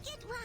Good work.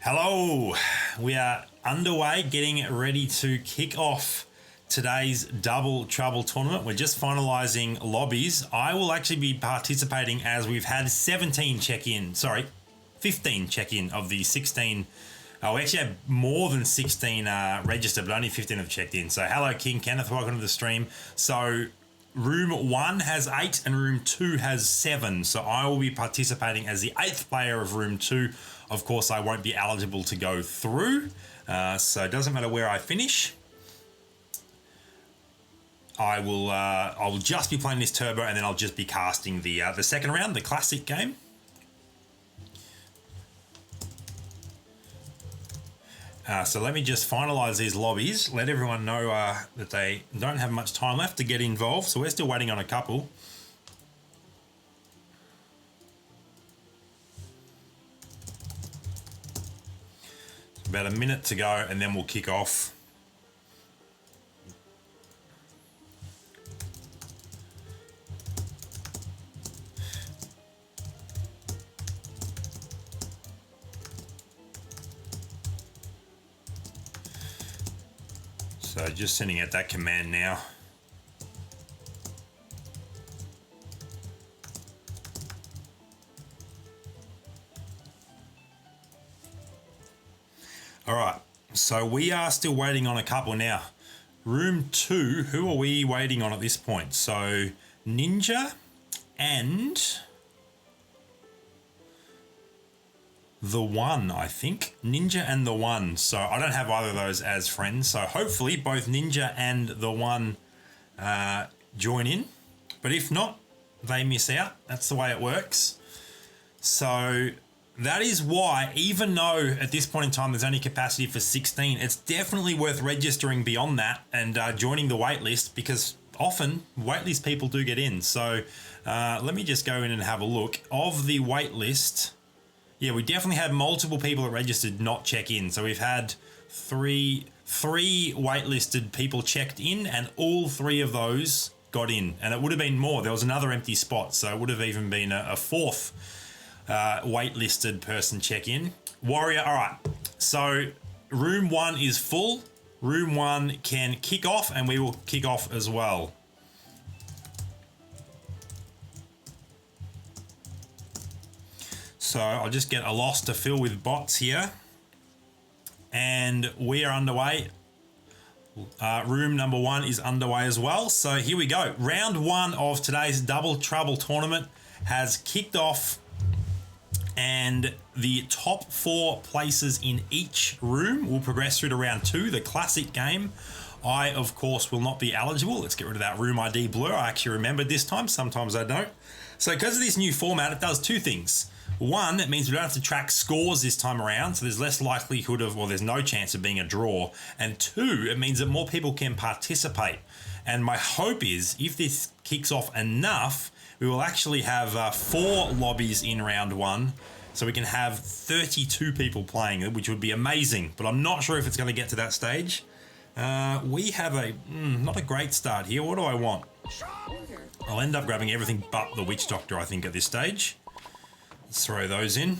Hello, we are underway getting ready to kick off today's Double Trouble tournament. We're just finalizing lobbies. I will actually be participating as we've had 15 check-in of the 16. Oh, we actually had more than 16 registered, but only 15 have checked in. So hello, King Kenneth, welcome to the stream. So room 1 has 8 and room 2 has 7. So I will be participating as the 8th player of room 2. Of course, I won't be eligible to go through, so it doesn't matter where I finish. I will just be playing this turbo, and then I'll just be casting the second round, the classic game. So let me just finalize these lobbies, let everyone know that they don't have much time left to get involved. So we're still waiting on a couple. About a minute to go, and then we'll kick off. So just sending out that command now. All right, so we are still waiting on a couple now. Room 2, who are we waiting on at this point? So Ninja and the One, I think. Ninja and the One. So I don't have either of those as friends. So hopefully both Ninja and the One join in. But if not, they miss out. That's the way it works. So that is why, even though at this point in time there's only capacity for 16, it's definitely worth registering beyond that and joining the waitlist, because often waitlist people do get in. So let me just go in and have a look. Of the waitlist, yeah, we definitely had multiple people that registered not check in. So we've had three waitlisted people checked in, and all 3 of those got in. And it would have been more. There was another empty spot, so it would have even been a 4th waitlisted person check in. Warrior, all right. So room 1 is full. Room 1 can kick off, and we will kick off as well. So I'll just get a loss to fill with bots here. And we are underway. Room number 1 is underway as well. So here we go. Round 1 of today's Double Trouble tournament has kicked off, and the top 4 places in each room will progress through to round 2, the classic game. I, of course, will not be eligible. Let's get rid of that room ID blur. I actually remembered this time. Sometimes I don't. So because of this new format, it does 2 things. 1, it means we don't have to track scores this time around, so there's less likelihood of, well, there's no chance of being a draw. And 2, it means that more people can participate. And my hope is, if this kicks off enough, we will actually have 4 lobbies in round 1, so we can have 32 people playing it, which would be amazing. But I'm not sure if it's going to get to that stage. We have a not a great start here. What do I want? I'll end up grabbing everything but the Witch Doctor, I think, at this stage. Let's throw those in.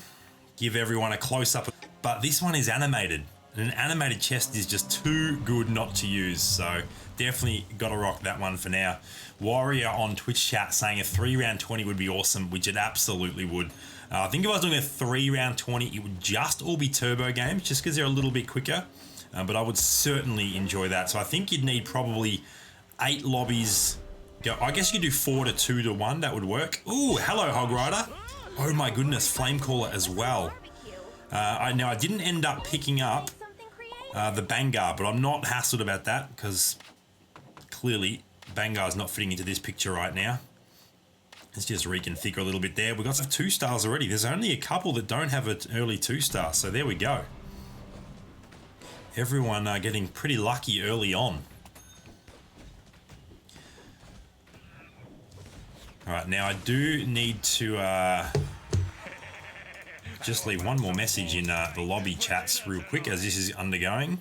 Give everyone a close-up. But this one is animated. And an animated chest is just too good not to use. So definitely got to rock that one for now. Warrior on Twitch chat saying a 3-round 20 would be awesome, which it absolutely would. I think if I was doing a 3-round 20, it would just all be turbo games, just because they're a little bit quicker. But I would certainly enjoy that. So I think you'd need probably 8 lobbies. I guess you could do 4 to 2 to 1. That would work. Ooh, hello, Hog Rider. Oh my goodness, Flamecaller as well. Now I didn't end up picking up the Bangar, but I'm not hassled about that because clearly Bangar's not fitting into this picture right now. Let's just reconfigure a little bit there. We've got some 2 stars already. There's only a couple that don't have an early 2 star, so there we go. Everyone getting pretty lucky early on. All right, now I do need to just leave one more message in the lobby chats real quick as this is undergoing.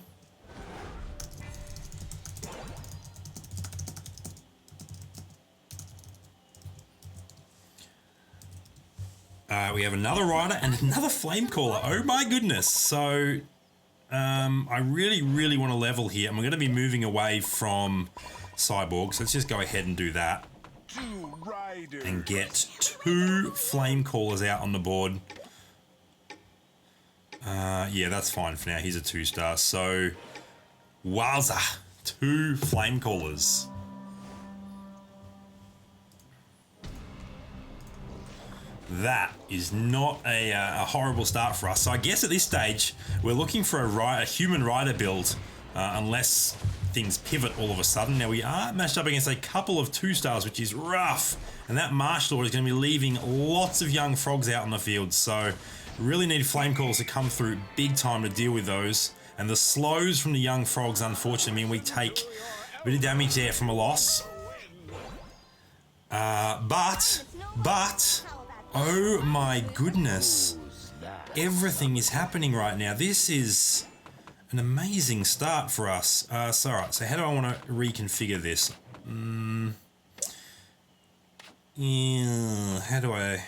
We have another rider and another Flamecaller. Oh my goodness. So I really want to level here, and we're going to be moving away from Cyborg. So let's just go ahead and do that. And get 2 Flamecallers out on the board. Yeah, that's fine for now. He's a 2 star. So, wowza, 2 Flamecallers. That is not a horrible start for us. So I guess at this stage, we're looking for a human rider build, unless things pivot all of a sudden. Now we are matched up against a couple of 2 stars, which is rough. And that Marsh Lord is going to be leaving lots of young frogs out on the field. So really need Flamecallers to come through big time to deal with those. And the slows from the young frogs, unfortunately, mean we take a bit of damage there from a loss. But, oh my goodness. Everything is happening right now. This is an amazing start for us. So, all right, so how do I want to reconfigure this? Yeah, how do I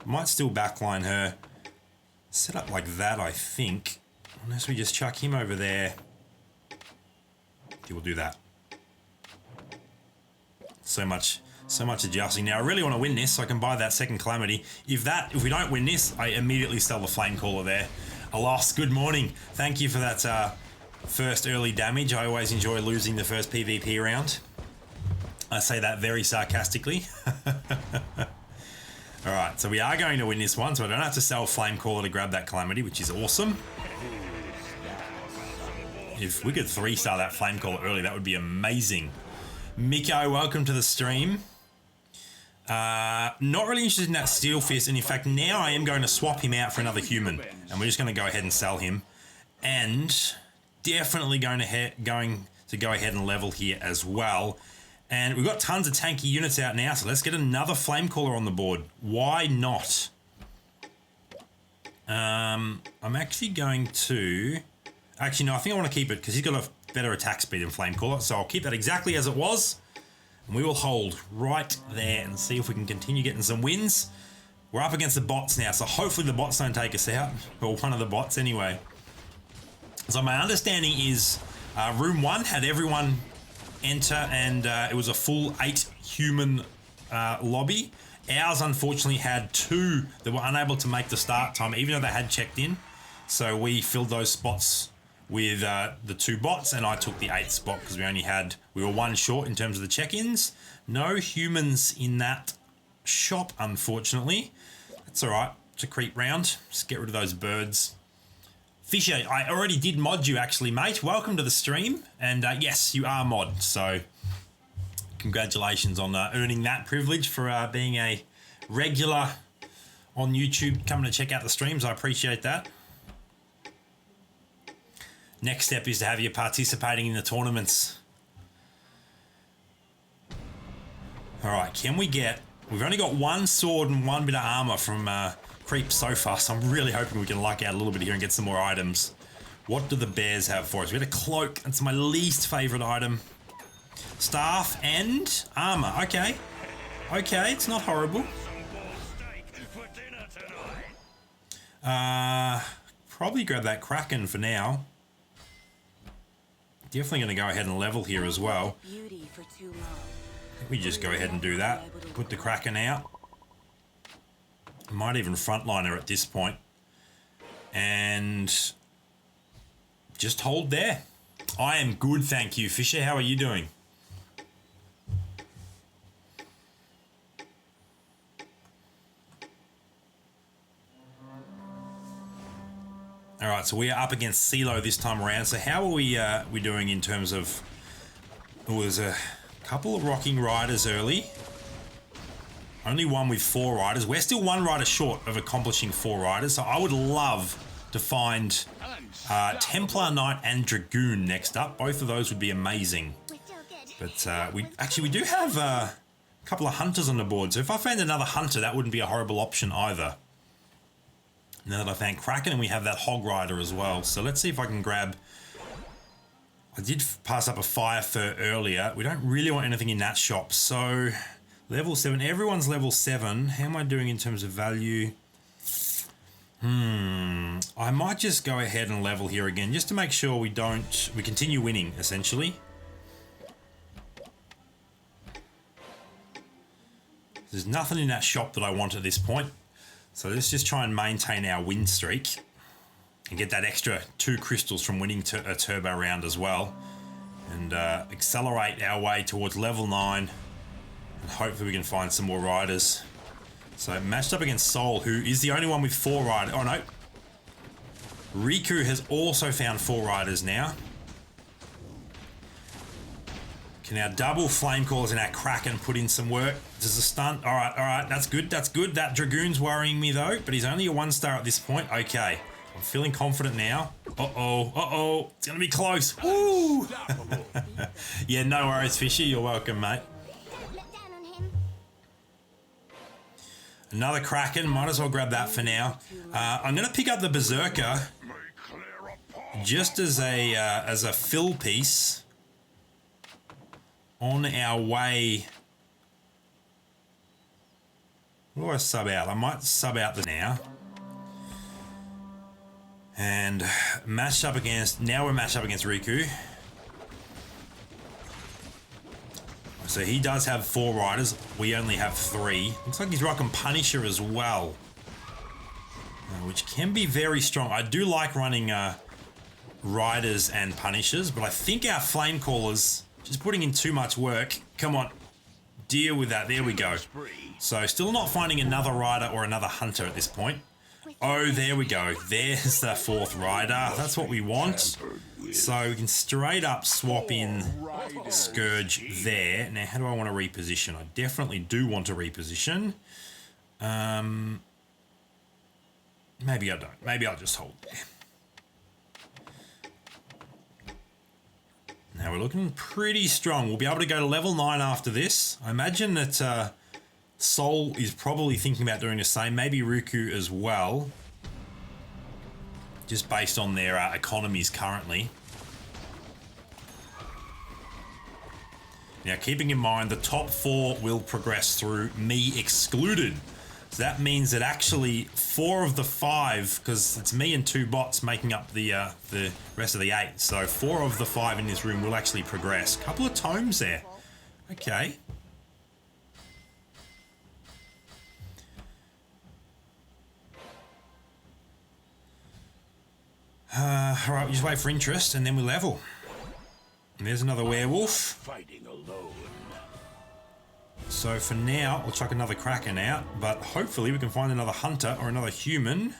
might still backline her. Set up like that, I think. Unless we just chuck him over there. Okay, we'll do that. So much adjusting. Now I really want to win this so I can buy that second Calamity. If we don't win this, I immediately sell the Flamecaller there. Alas, good morning. Thank you for that first early damage. I always enjoy losing the first PvP round. I say that very sarcastically. Alright, so we are going to win this one, so I don't have to sell Flamecaller to grab that Calamity, which is awesome. If we could 3-star that Flamecaller early, that would be amazing. Miko, welcome to the stream. Not really interested in that Steel Fist, and in fact now I am going to swap him out for another human, and we're just going to go ahead and sell him. And definitely going to go ahead and level here as well. And we've got tons of tanky units out now, so let's get another Flamecaller on the board. Why not? I'm actually going to... Actually, no, I think I want to keep it because he's got a better attack speed than Flamecaller, so I'll keep that exactly as it was. And we will hold right there and see if we can continue getting some wins. We're up against the bots now, so hopefully the bots don't take us out. Or one of the bots anyway. So my understanding is room 1 had everyone enter, and it was a full 8 human lobby. Ours unfortunately had 2 that were unable to make the start time, even though they had checked in. So we filled those spots with the 2 bots, and I took the 8th spot because we were 1 short in terms of the check-ins. No humans in that shop, unfortunately. That's all right. It's a creep round. Just get rid of those birds. Fisher, I already did mod you actually, mate. Welcome to the stream. And yes, you are mod. So congratulations on earning that privilege for being a regular on YouTube, coming to check out the streams. I appreciate that. Next step is to have you participating in the tournaments. All right, can we get... We've only got 1 sword and 1 bit of armor from Creep so far, so I'm really hoping we can luck out a little bit here and get some more items. What do the bears have for us? We had a cloak. That's my least favorite item. Staff and armor. Okay. Okay, it's not horrible. Probably grab that Kraken for now. Definitely going to go ahead and level here as well. We just go ahead and do that. Put the Kraken out. Might even frontliner at this point. And just hold there. I am good, thank you. Fisher, how are you doing? All right, so we are up against CeeLo this time around. So how are we doing in terms of... Oh, there's a couple of rocking riders early. Only one with 4 riders. We're still 1 rider short of accomplishing 4 riders. So I would love to find Templar Knight and Dragoon next up. Both of those would be amazing. But we do have a couple of hunters on the board. So if I found another hunter, that wouldn't be a horrible option either. Now that I found Kraken, and we have that Hog Rider as well. So let's see if I can grab... I did pass up a Fire Fur earlier. We don't really want anything in that shop. So level 7. Everyone's level 7. How am I doing in terms of value? I might just go ahead and level here again just to make sure we continue winning, essentially. There's nothing in that shop that I want at this point. So let's just try and maintain our win streak and get that extra 2 crystals from winning a turbo round as well, and accelerate our way towards level 9, and hopefully we can find some more riders. So matched up against Soul, who is the only one with 4 riders. Oh no, Riku has also found 4 riders now. Can our double flame callers and our Kraken put in some work? Does a stunt? All right, that's good, that's good. That Dragoon's worrying me though, but he's only a 1-star at this point. Okay, I'm feeling confident now. Uh-oh, it's gonna be close. Woo! Yeah, no worries, Fishy, you're welcome, mate. Another Kraken, might as well grab that for now. I'm gonna pick up the Berserker just as a fill piece on our way. What do I sub out? I might sub out the now. And matched up against... Now we're matched up against Riku. So he does have 4 riders. We only have 3. Looks like he's rocking Punisher as well, which can be very strong. I do like running riders and Punishers, but I think our Flame Callers... Just putting in too much work. Come on. Deal with that. There we go. So still not finding another rider or another hunter at this point. Oh, there we go. There's the 4th rider. That's what we want. So we can straight up swap in Scourge there. Now, how do I want to reposition? I definitely do want to reposition. Maybe I don't. Maybe I'll just hold there. Now we're looking pretty strong. We'll be able to go to level 9 after this. I imagine that Soul is probably thinking about doing the same. Maybe Riku as well. Just based on their economies currently. Now keeping in mind the top 4 will progress through, me excluded. So that means that actually 4 of the 5, because it's me and 2 bots making up the rest of the 8. So 4 of the 5 in this room will actually progress. Couple of tomes there. Okay. Alright, we just wait for interest and then we level. And there's another werewolf. Fighting alone. So for now, we'll chuck another Kraken out, but hopefully we can find another hunter or another human.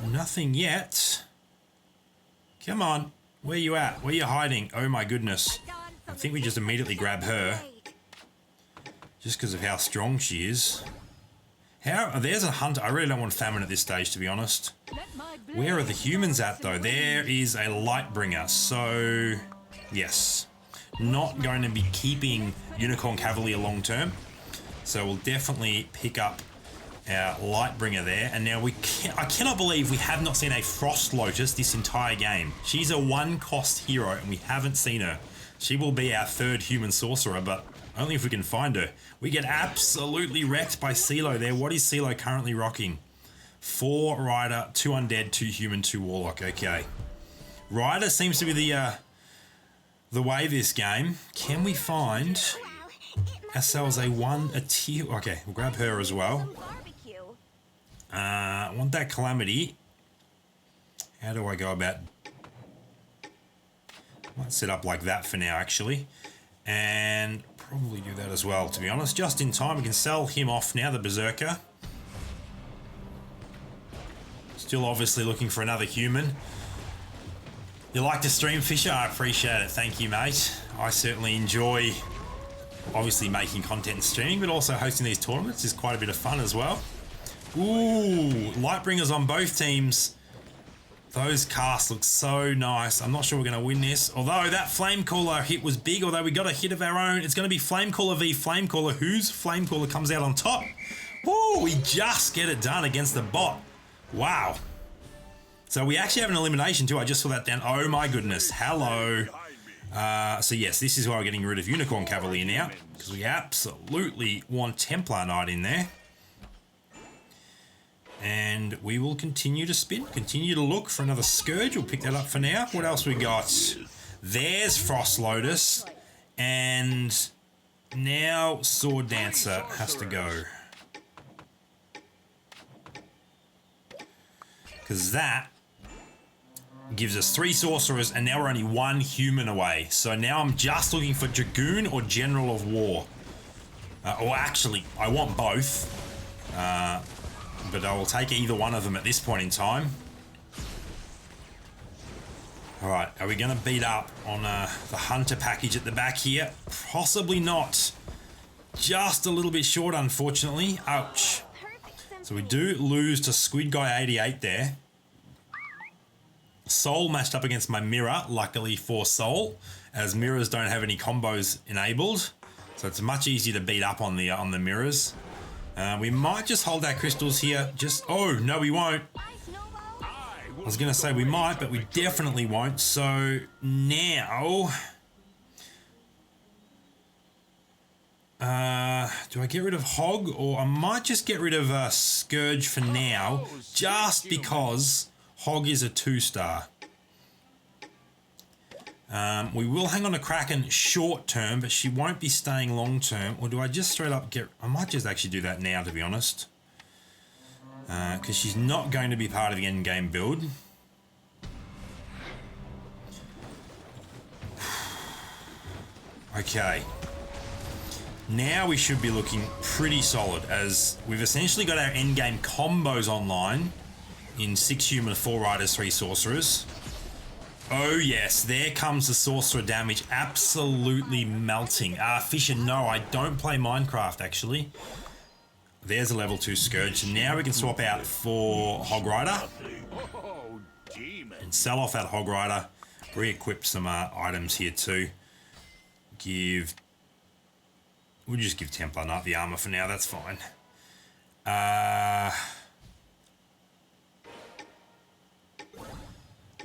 Nothing yet. Come on, where you at? Where you hiding? Oh my goodness. I think we just immediately grab her. Just because of how strong she is. There's a hunter. I really don't want famine at this stage, to be honest. Where are the humans at, though? There is a Lightbringer. So, yes. Not going to be keeping Unicorn Cavalier long term. So we'll definitely pick up our Lightbringer there. And now I cannot believe we have not seen a Frost Lotus this entire game. She's a one-cost hero and we haven't seen her. She will be our third human sorcerer, but only if we can find her. We get absolutely wrecked by CeeLo there. What is CeeLo currently rocking? 4 Rider, 2 Undead, 2 Human, 2 Warlock. Okay. Rider seems to be the way this game. Can we find ourselves a tier? Okay, we'll grab her as well. I want that Calamity. How do I go about? Might set up like that for now, actually. And probably do that as well, to be honest. Just in time, we can sell him off now, the Berserker. Still obviously looking for another human. You like to stream, Fisher? I appreciate it. Thank you, mate. I certainly enjoy, obviously, making content and streaming, but also hosting these tournaments is quite a bit of fun as well. Ooh, Lightbringers on both teams. Those casts look so nice. I'm not sure we're going to win this. Although that Flamecaller hit was big, although we got a hit of our own. It's going to be Flamecaller v Flamecaller. Whose Flamecaller comes out on top? Woo, we just get it done against the bot. Wow. So we actually have an elimination too. I just saw that down. Oh my goodness. Hello. So yes, this is why we're getting rid of Unicorn Cavalier now, because we absolutely want Templar Knight in there. And we will continue to spin, continue to look for another Scourge. We'll pick that up for now. What else we got? There's Frost Lotus. And now Sword Dancer has to go. Because that gives us 3 sorcerers and now we're only 1 human away. So now I'm just looking for Dragoon or General of War. Or actually, I want both. But I will take either one of them at this point in time. Alright, are we going to beat up on the Hunter package at the back here? Possibly not. Just a little bit short, unfortunately. Ouch. So we do lose to Squid Guy 88 there. Soul matched up against my Mirror, luckily for Soul, as Mirrors don't have any combos enabled. So it's much easier to beat up on the Mirrors. We might just hold our crystals here. Oh, no, we won't. I was going to say we might, but we definitely won't. So now, do I get rid of Hog, or I might just get rid of Scourge for now, just because Hog is a 2-star. We will hang on to Kraken short term, but she won't be staying long term. Or do I just straight up I might just actually do that now, to be honest. Because she's not going to be part of the end game build. Okay. Now we should be looking pretty solid, as we've essentially got our end game combos online in 6 human, 4 riders, 3 sorcerers. Oh yes, there comes the sorcerer damage absolutely melting. Fisher, no, I don't play Minecraft actually. There's a level 2 Scourge. So now we can swap out for Hog Rider. And sell off that Hog Rider. Re-equip some items here too. We'll just give Templar Knight the armor for now, that's fine.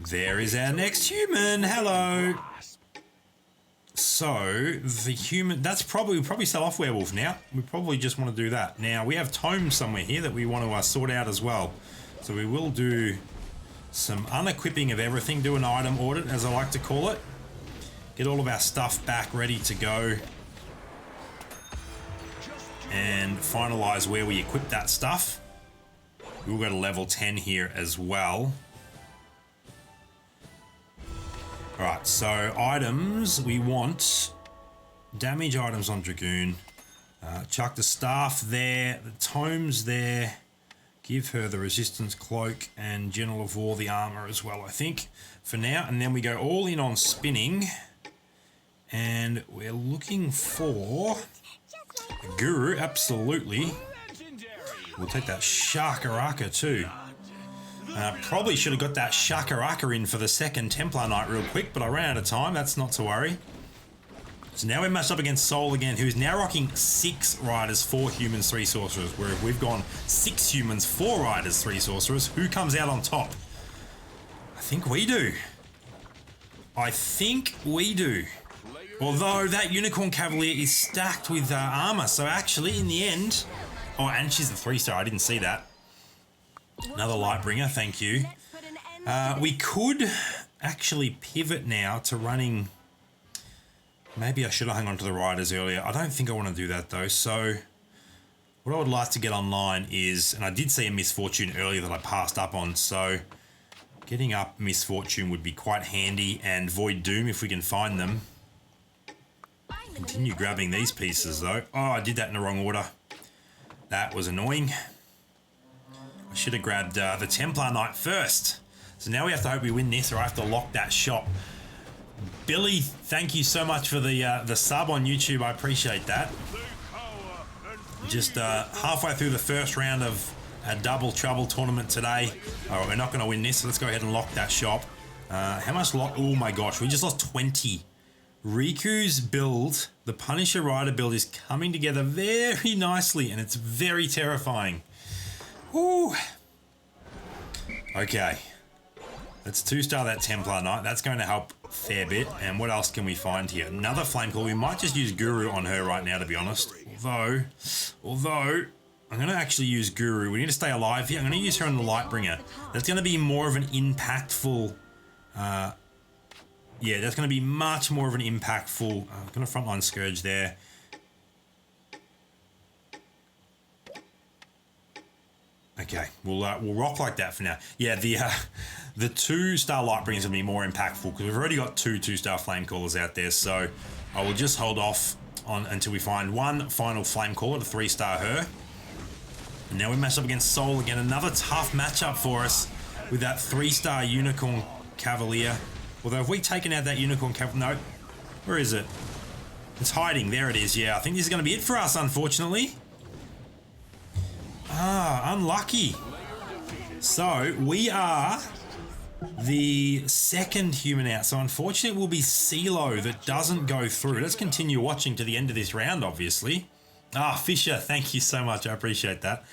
There is our next human. Hello. So the human, we'll probably sell off Werewolf now. We probably just want to do that. Now we have Tome somewhere here that we want to sort out as well. So we will do some unequipping of everything, do an item audit as I like to call it. Get all of our stuff back ready to go. And finalize where we equip that stuff. We'll go to level 10 here as well. All right, so items, we want damage items on Dragoon. Chuck the staff there, the tomes there. Give her the resistance cloak and General of War the armor as well, I think, for now. And then we go all in on spinning. And we're looking for a Guru, absolutely. We'll take that Shakaraka too. Probably should have got that Shakaraka in for the second Templar Knight real quick, but I ran out of time. That's not to worry. So now we're matched up against Soul again, who's now rocking 6 riders, 4 humans, 3 sorcerers. Where if we've gone 6 humans, 4 riders, 3 sorcerers, who comes out on top? I think we do. I think we do. Although that Unicorn Cavalier is stacked with armor, so actually in the end... Oh, and she's the 3-star, I didn't see that. Another Lightbringer, thank you. We could actually pivot now to running... Maybe I should have hung on to the riders earlier. I don't think I want to do that though. So what I would like to get online is, and I did see a Misfortune earlier that I passed up on, so getting up Misfortune would be quite handy, and Void Doom if we can find them. Continue grabbing these pieces though. Oh, I did that in the wrong order. That was annoying. I should have grabbed the Templar Knight first. So now we have to hope we win this, or I have to lock that shop. Billy, thank you so much for the sub on YouTube. I appreciate that. Just halfway through the first round of a Double Trouble tournament today. Oh, we're not going to win this, so let's go ahead and lock that shop. How much lock? Oh my gosh, we just lost 20. Riku's build, the Punisher Rider build, is coming together very nicely, and it's very terrifying. Woo. Okay. Let's 2-star that Templar Knight. That's going to help a fair bit. And what else can we find here? Another Flame Claw. We might just use Guru on her right now, to be honest. Although, I'm going to actually use Guru. We need to stay alive here. I'm going to use her on the Lightbringer. That's going to be more of an impactful... yeah, that's going to be much more of an impactful... I'm going to Frontline Scourge there. Okay, we'll rock like that for now. Yeah, the 2-star Lightbringer is going to be more impactful because we've already got 2 2-star Flamecallers out there. So I will just hold off on until we find one final Flamecaller to 3-star her. And now we match up against Soul again. Another tough matchup for us with that 3-star Unicorn Cavalier. Although if we taken out that Unicorn Cavalier... No. Where is it? It's hiding. There it is. Yeah, I think this is going to be it for us, unfortunately. Ah, unlucky. So, we are the second human out. So, unfortunately, it will be CeeLo that doesn't go through. Let's continue watching to the end of this round, obviously. Ah, Fisher, thank you so much. I appreciate that.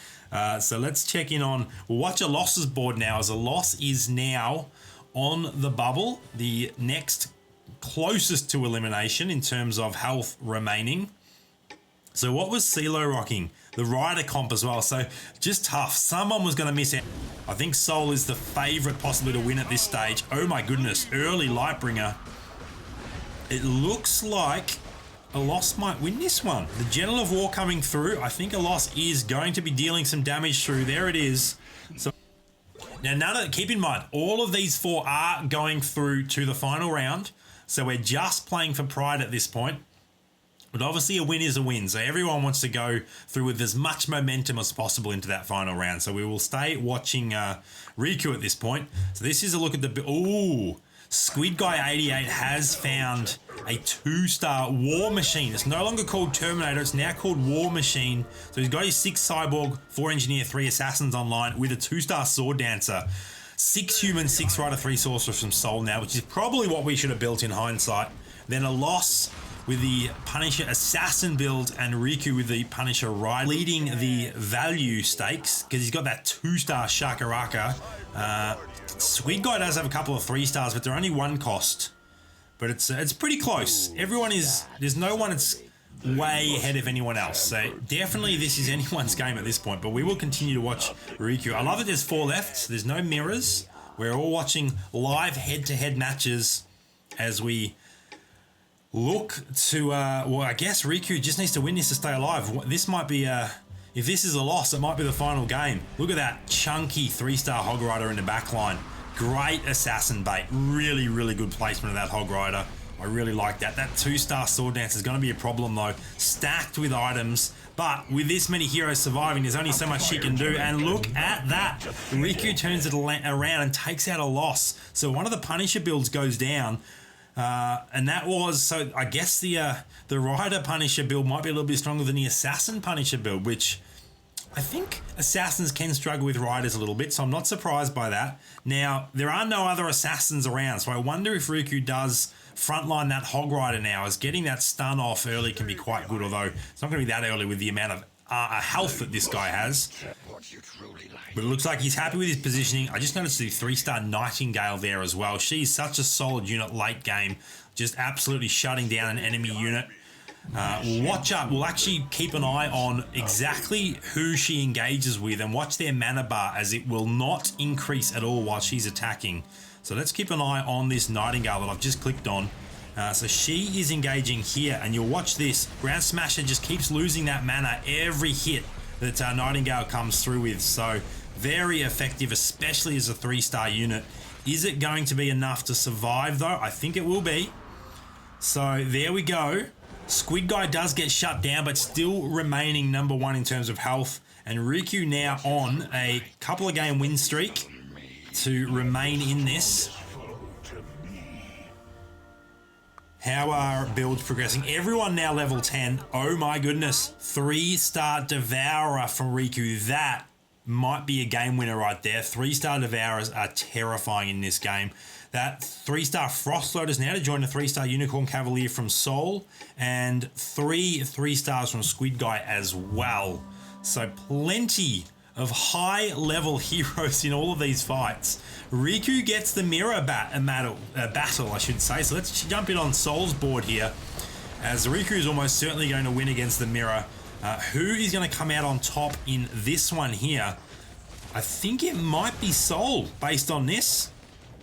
So, let's check in on... We'll watch a losses board now, as a loss is now on the bubble. The next closest to elimination in terms of health remaining. So, what was CeeLo rocking? The Rider comp as well, so just tough. Someone was going to miss out. I think Soul is the favourite possibly to win at this stage. Oh my goodness, early Lightbringer. It looks like a loss might win this one. The General of War coming through. I think a loss is going to be dealing some damage through. There it is. So now, keep in mind, all of these 4 are going through to the final round. So we're just playing for pride at this point. But obviously a win is a win, so everyone wants to go through with as much momentum as possible into that final round. So we will stay watching Riku at this point. So this is a look at the... Ooh, Squid Guy 88 has found a 2-star War Machine. It's no longer called Terminator, it's now called War Machine. So he's got his 6 Cyborg, 4 Engineer, 3 Assassins online with a 2-star Sword Dancer. 6 Human, 6 Rider, 3 Sorcerers from Soul now, which is probably what we should have built in hindsight. Then a loss with the Punisher Assassin build and Riku with the Punisher Rider leading the value stakes because he's got that 2-star Shakaraka. Squid Guy does have a couple of 3-stars, but they're only 1 cost. But it's pretty close. Everyone is... There's no one that's way ahead of anyone else. So definitely this is anyone's game at this point, but we will continue to watch Riku. I love that there's 4 left. There's no mirrors. We're all watching live head-to-head matches as we... look to, well, I guess Riku just needs to win this to stay alive. This might be If this is a loss, it might be the final game. Look at that chunky 3-star Hog Rider in the back line. Great assassin bait. Really, really good placement of that Hog Rider. I really like that. That 2-star Sword Dance is going to be a problem though. Stacked with items. But with this many heroes surviving, there's only so much she can do. And look at that. Riku turns it around and takes out a loss. So one of the Punisher builds goes down. And that was, so I guess the Rider Punisher build might be a little bit stronger than the Assassin Punisher build, which I think Assassins can struggle with Riders a little bit, so I'm not surprised by that. Now, there are no other Assassins around, so I wonder if Riku does frontline that Hog Rider now, as getting that stun off early can be quite good, although it's not going to be that early with the amount of health that this guy has. But it looks like he's happy with his positioning. I just noticed the 3-star Nightingale there as well. She's such a solid unit late game, just absolutely shutting down an enemy unit. Watch up. We'll actually keep an eye on exactly who she engages with and watch their mana bar, as it will not increase at all while she's attacking. So let's keep an eye on this Nightingale that I've just clicked on. So she is engaging here, and you'll watch this. Ground Smasher just keeps losing that mana every hit that Nightingale comes through with. So very effective, especially as a 3-star unit. Is it going to be enough to survive though? I think it will be. So there we go. Squid Guy does get shut down, but still remaining number 1 in terms of health. And Riku now on a couple of game win streak to remain in this. How are builds progressing? Everyone now level 10. Oh my goodness. 3-star Devourer from Riku. That might be a game winner right there. 3-star Devourers are terrifying in this game. That 3-star Frost Lotus now to join the 3-star Unicorn Cavalier from Soul, and 3 stars from Squid Guy as well. So plenty of high-level heroes in all of these fights. Riku gets the mirror battle, I should say. So let's jump in on Soul's board here, as Riku is almost certainly going to win against the mirror. Who is going to come out on top in this one here? I think it might be Soul based on this.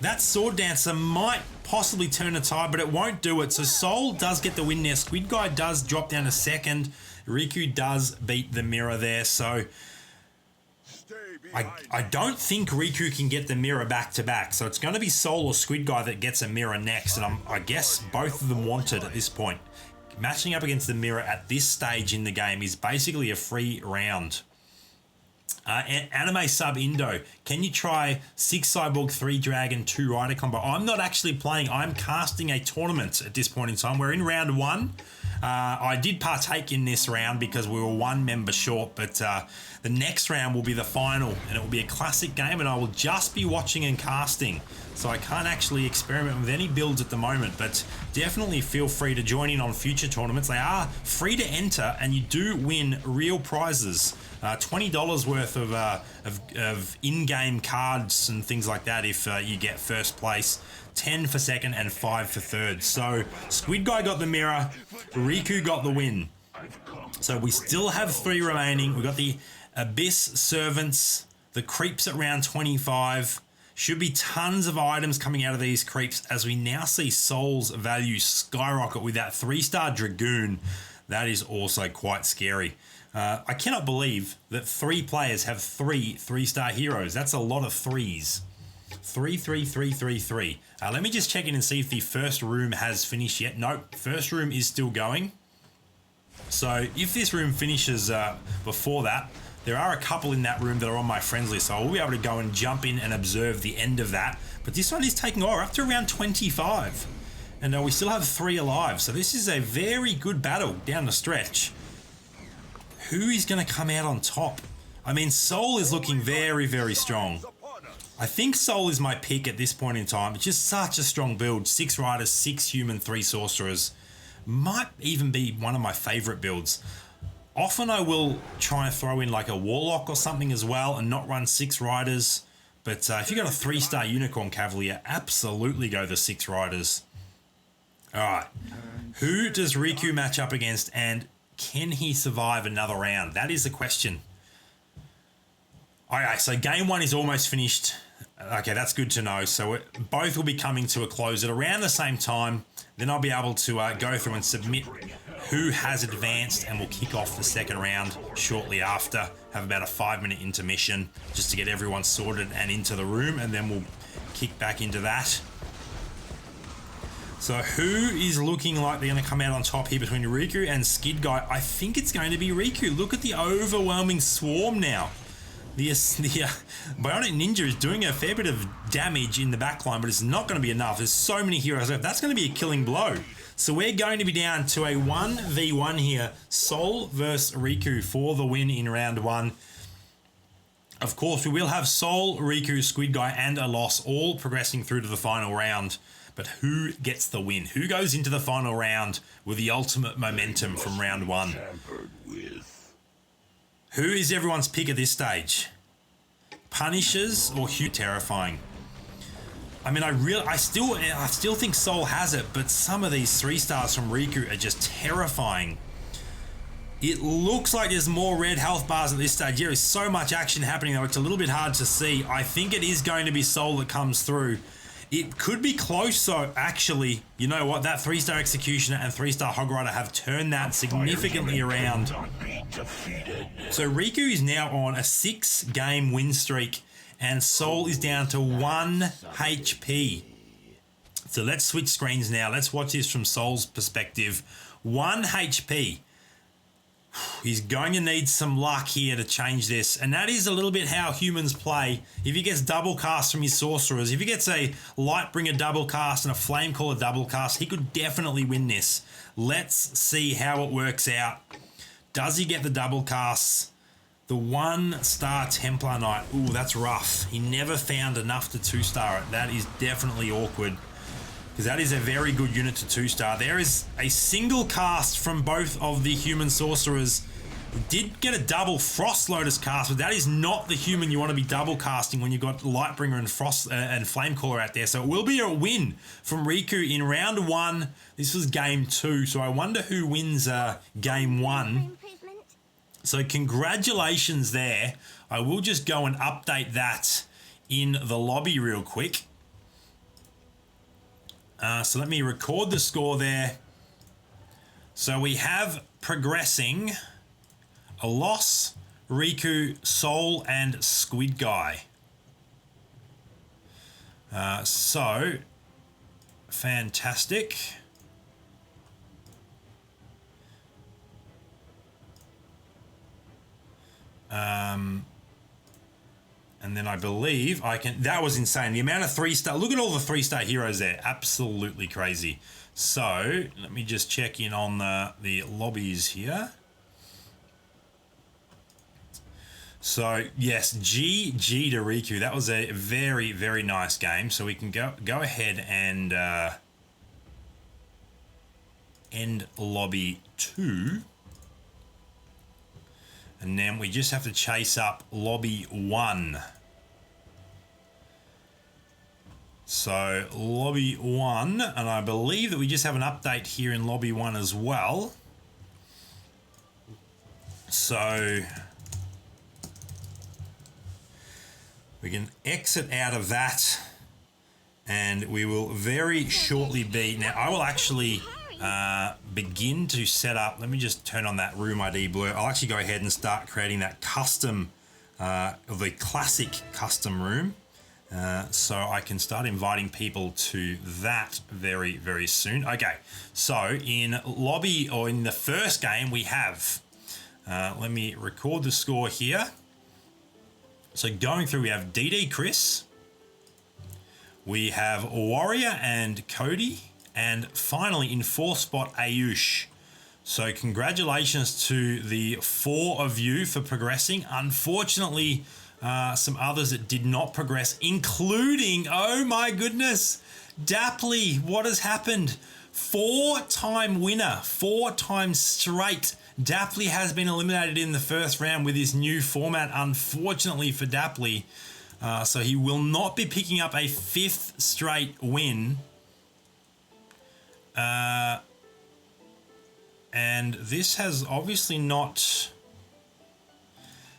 That Sword Dancer might possibly turn a tide, but it won't do it. So Soul does get the win there. Squid Guy does drop down to second. Riku does beat the mirror there. So I don't think Riku can get the mirror back to back. So it's going to be Soul or Squid Guy that gets a mirror next. And I guess both of them want it at this point. Matching up against the mirror at this stage in the game is basically a free round. Anime Sub Indo, can you try 6 Cyborg, 3 Dragon, 2 Rider combo? I'm not actually playing. I'm casting a tournament at this point in time. We're in round 1. I did partake in this round because we were 1 member short, but the next round will be the final, and it will be a classic game, and I will just be watching and casting. So I can't actually experiment with any builds at the moment, but definitely feel free to join in on future tournaments. They are free to enter, and you do win real prizes. $20 worth of in-game cards and things like that if you get first place, 10 for second and 5 for third. So Squid Guy got the mirror, Riku got the win. So we still have 3 remaining. We've got the Abyss Servants, the Creeps at round 25. Should be tons of items coming out of these creeps, as we now see Soul's value skyrocket with that 3-star Dragoon. That is also quite scary. I cannot believe that 3 players have 3-star heroes. That's a lot of 3s. 3, 3, 3, 3, 3. Let me just check in and see if the first room has finished yet. Nope, first room is still going. So if this room finishes before that, there are a couple in that room that are on my friends list, so I will be able to go and jump in and observe the end of that. But this one is taking up to around 25. And we still have 3 alive, so this is a very good battle down the stretch. Who is going to come out on top? I mean, Soul is looking very, very strong. I think Soul is my pick at this point in time. It's just such a strong build. 6 Riders, 6 Human, 3 Sorcerers. Might even be one of my favourite builds. Often I will try and throw in like a Warlock or something as well and not run 6 Riders. But if you've got a 3-star Unicorn Cavalier, absolutely go the 6 Riders. Alright. Who does Riku match up against, and can he survive another round? That is the question. Alright, so game 1 is almost finished. Okay, that's good to know. So both will be coming to a close at around the same time. Then I'll be able to go through and submit who has advanced, and we'll kick off the second round shortly after. Have about a 5-minute intermission just to get everyone sorted and into the room, and then we'll kick back into that. So who is looking like they're going to come out on top here between Riku and Skid Guy? I think it's going to be Riku. Look at the overwhelming swarm now. The Bionic Ninja is doing a fair bit of damage in the backline, but it's not going to be enough. There's so many heroes left. That's going to be a killing blow. So we're going to be down to a 1v1 here. Sol versus Riku for the win in round 1. Of course, we will have Sol, Riku, Squid Guy, and a loss all progressing through to the final round. But who gets the win? Who goes into the final round with the ultimate momentum from round 1? Who is everyone's pick at this stage? Punishers or Hugh? Terrifying. I mean, I still think Sol has it, but some of these 3 stars from Riku are just terrifying. It looks like there's more red health bars at this stage. There is so much action happening, though. It's a little bit hard to see. I think it is going to be Sol that comes through. It could be close, though, actually. You know what? That 3-star Executioner and 3-star Hog Rider have turned that significantly around. So Riku is now on a 6-game win streak, and Sol is down to 1 HP. So let's switch screens now. Let's watch this from Sol's perspective. 1 HP. He's going to need some luck here to change this, and that is a little bit how humans play. If he gets double cast from his sorcerers, if he gets a Lightbringer double cast and a Flamecaller double cast, he could definitely win this. Let's see how it works out. Does he get the double casts? The 1-star Templar Knight. Ooh, that's rough. He never found enough to 2-star it. That is definitely awkward, because that is a very good unit to 2-star. There is a single cast from both of the human sorcerers. We did get a double Frost Lotus cast, but that is not the human you want to be double casting when you've got Lightbringer and Frost and Flamecaller out there. So it will be a win from Riku in round 1. This was game 2, so I wonder who wins game 1. So congratulations there. I will just go and update that in the lobby real quick. So let me record the score there. So we have progressing a loss, Riku, Sol, and Squid Guy. So fantastic. And then I believe I can... That was insane. The amount of 3-star... Look at all the 3-star heroes there. Absolutely crazy. So, let me just check in on the lobbies here. So, yes, GG to Riku. That was a very, very nice game. So we can go ahead and end lobby 2. And then we just have to chase up lobby 1. So lobby 1, and I believe that we just have an update here in lobby 1 as well. So we can exit out of that, and we will very shortly be... Now I will actually begin to set up... Let me just turn on that room ID blur. I'll actually go ahead and start creating that custom, the classic custom room. So I can start inviting people to that very, very soon. Okay, so in lobby, or in the first game, we have... let me record the score here. So going through, we have DD Chris. We have Warrior and Cody. And finally, in 4th spot, Ayush. So congratulations to the 4 of you for progressing. Unfortunately, some others that did not progress, including, oh my goodness, Dapley. What has happened? 4-time winner, 4 times straight. Dapley has been eliminated in the first round with his new format, unfortunately for Dapley. So he will not be picking up a 5th straight win. And this has obviously not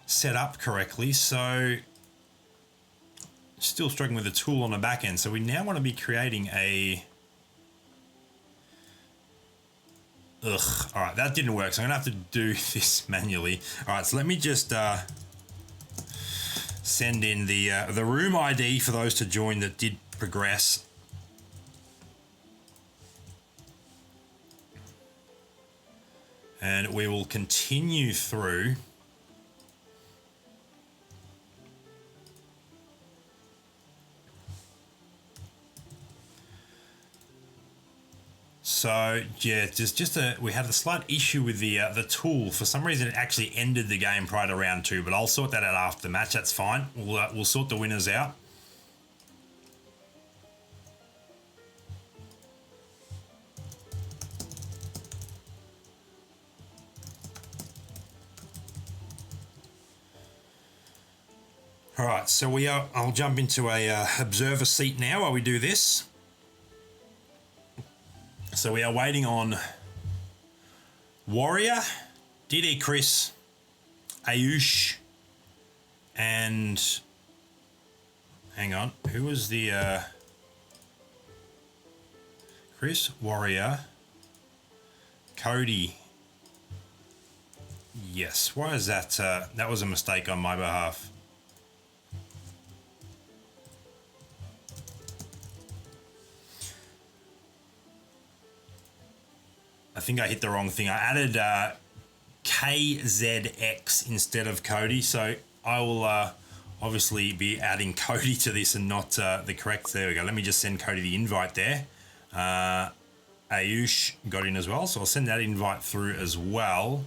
set up correctly, so still struggling with the tool on the back end. So we now want to be creating a Ugh. All right, that didn't work. So I'm gonna have to do this manually. All right, so let me just send in the room ID for those to join that did progress. And we will continue through. So yeah, we had a slight issue with the tool. For some reason, it actually ended the game prior to round 2. But I'll sort that out after the match. That's fine. We'll sort the winners out. All right, so I'll jump into a observer seat now while we do this. So we are waiting on Warrior, DD Chris, Ayush, and hang on, who was the Chris, Warrior, Cody. Yes, why is that? That was a mistake on my behalf. I think I hit the wrong thing. I added KZX instead of Cody, so I will obviously be adding Cody to this and not the correct. There we go. Let me just send Cody the invite there. Ayush got in as well, so I'll send that invite through as well.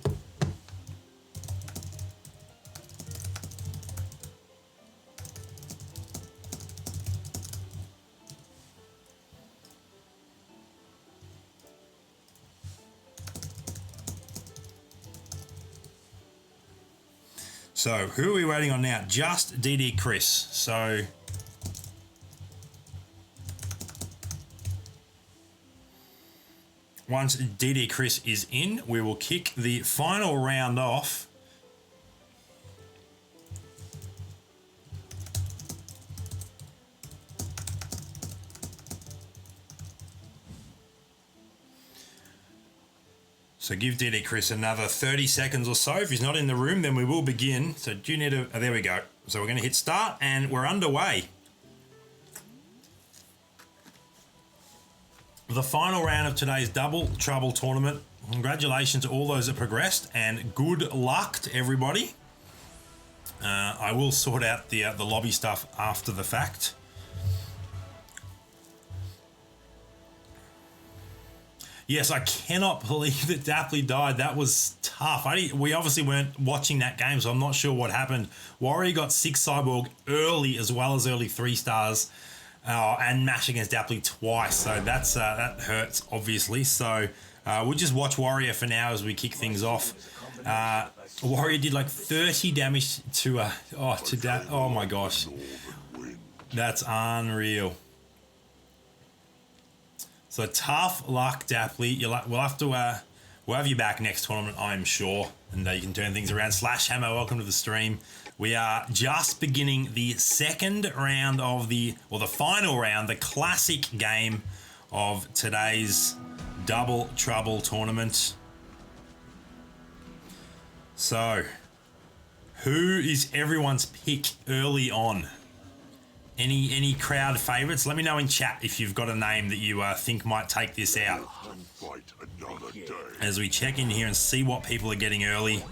So who are we waiting on now? Just DD Chris. So once DD Chris is in, we will kick the final round off. So give DD Chris another 30 seconds or so. If he's not in the room, then we will begin. So do you need to... Oh, there we go. So we're going to hit start and we're underway. The final round of today's Double Trouble tournament. Congratulations to all those that progressed and good luck to everybody. I will sort out the lobby stuff after the fact. Yes, I cannot believe that Dapley died. That was tough. We obviously weren't watching that game, so I'm not sure what happened. Warrior got 6 Cyborg early as well as early 3 stars and mash against Dapley twice. So that hurts, obviously. So we'll just watch Warrior for now as we kick things off. Warrior did like 30 damage to that. Oh my gosh. That's unreal. So tough luck, Dapley. We'll have you back next tournament, I'm sure, and you can turn things around. Hammer, welcome to the stream. We are just beginning the second round of the final round, the classic game of today's Double Trouble tournament. So, who is everyone's pick early on? Any crowd favourites? Let me know in chat if you've got a name that you think might take this out. As we check in here and see what people are getting early.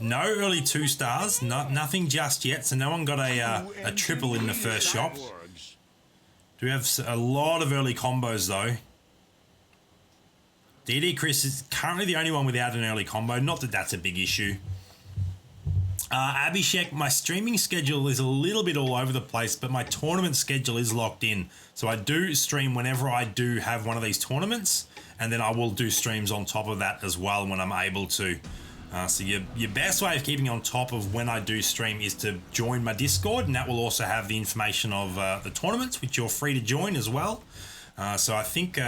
No early 2 stars, nothing just yet. So no one got a triple in the first shop. Do we have a lot of early combos though? DD Chris is currently the only one without an early combo. Not that that's a big issue. Abhishek, my streaming schedule is a little bit all over the place, but my tournament schedule is locked in. So I do stream whenever I do have one of these tournaments, and then I will do streams on top of that as well when I'm able to. So your best way of keeping on top of when I do stream is to join my Discord, and that will also have the information of the tournaments, which you're free to join as well. So I think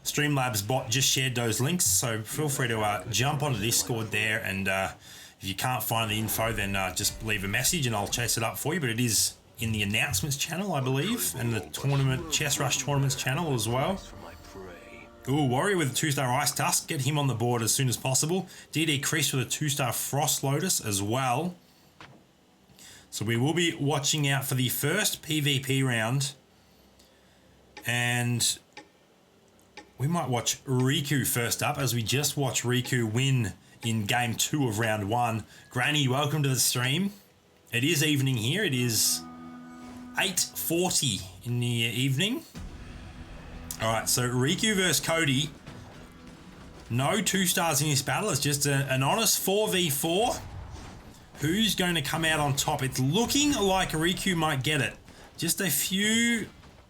Streamlabs bot just shared those links, so feel free to jump onto Discord there, and if you can't find the info, then just leave a message and I'll chase it up for you. But it is in the announcements channel, I believe, and the tournament Chess Rush tournaments channel as well. Ooh, Warrior with a 2-star Ice Tusk. Get him on the board as soon as possible. DD Chris with a 2-star Frost Lotus as well. So we will be watching out for the first PvP round. And we might watch Riku first up, as we just watched Riku win in game 2 of round 1. Granny, welcome to the stream. It is evening here. It is 8:40 in the evening. All right, so Riku versus Cody. No 2-stars in this battle. It's just an honest 4v4. Who's going to come out on top? It's looking like Riku might get it. Just a few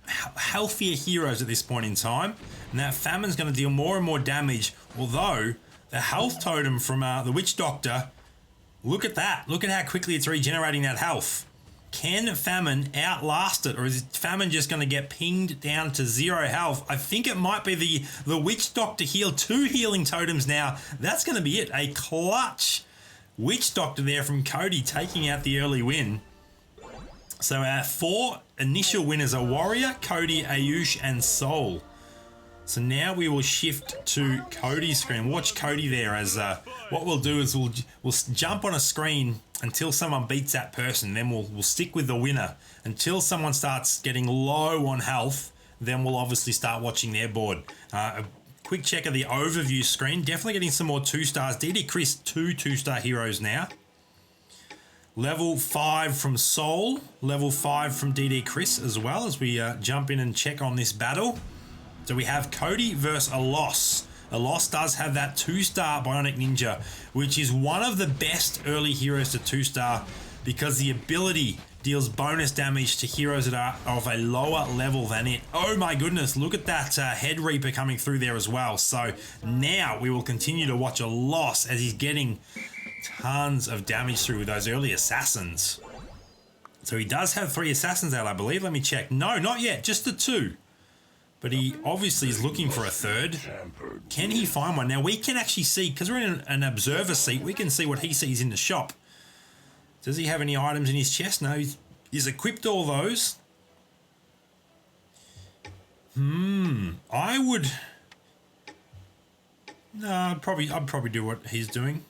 healthier heroes at this point in time. And that Famine's going to deal more and more damage. Although, the health totem from the Witch Doctor, look at that. Look at how quickly it's regenerating that health. Can Famine outlast it, or is Famine just going to get pinged down to 0 health? I think it might be the Witch Doctor heal. 2 healing totems now. That's going to be it. A clutch Witch Doctor there from Cody, taking out the early win. So our 4 initial winners are Warrior, Cody, Ayush, and Soul. So now we will shift to Cody's screen. Watch Cody there, as what we'll do is we'll jump on a screen until someone beats that person. Then we'll stick with the winner until someone starts getting low on health. Then we'll obviously start watching their board. A quick check of the overview screen. Definitely getting some more 2-stars. DD Chris, 2 2-star heroes now. Level 5 from Soul. Level 5 from DD Chris as well, as we jump in and check on this battle. So we have Cody versus Alos. Alos does have that 2-star Bionic Ninja, which is one of the best early heroes to 2-star, because the ability deals bonus damage to heroes that are of a lower level than it. Oh my goodness, look at that Head Reaper coming through there as well. So now we will continue to watch Alos as he's getting tons of damage through with those early assassins. So he does have 3 assassins out, I believe. Let me check. No, not yet, just the 2. But he obviously is looking for a 3rd. Can he find one? Now we can actually see, because we're in an observer seat, we can see what he sees in the shop. Does he have any items in his chest? No, he's equipped all those. I would... No, I'd probably do what he's doing.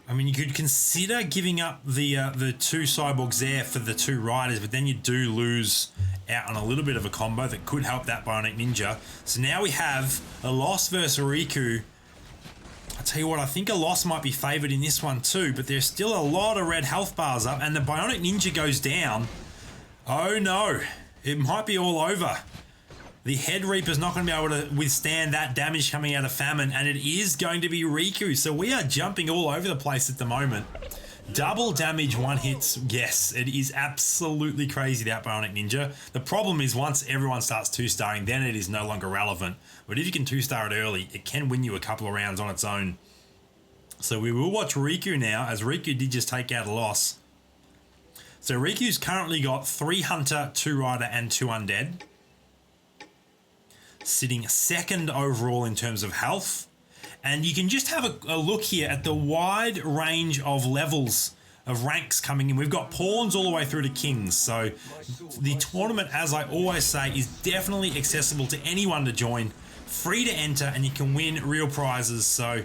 I mean, you could consider giving up the 2 cyborgs there for the 2 riders, but then you do lose out on a little bit of a combo that could help that Bionic Ninja. So now we have Alos versus Riku. I tell you what, I think Alos might be favoured in this one too, but there's still a lot of red health bars up, and the Bionic Ninja goes down. Oh no, it might be all over. The Head Reaper's not going to be able to withstand that damage coming out of Famine, and it is going to be Riku. So we are jumping all over the place at the moment. Double damage 1 hits. Yes, it is absolutely crazy, that Bionic Ninja. The problem is once everyone starts 2-starring, then it is no longer relevant. But if you can 2-star it early, it can win you a couple of rounds on its own. So we will watch Riku now, as Riku did just take out a loss. So Riku's currently got 3 Hunter, 2 Rider, and 2 Undead. Sitting 2nd overall in terms of health. And you can just have a look here at the wide range of levels of ranks coming in. We've got pawns all the way through to kings. So the tournament, as I always say, is definitely accessible to anyone to join. Free to enter, and you can win real prizes. So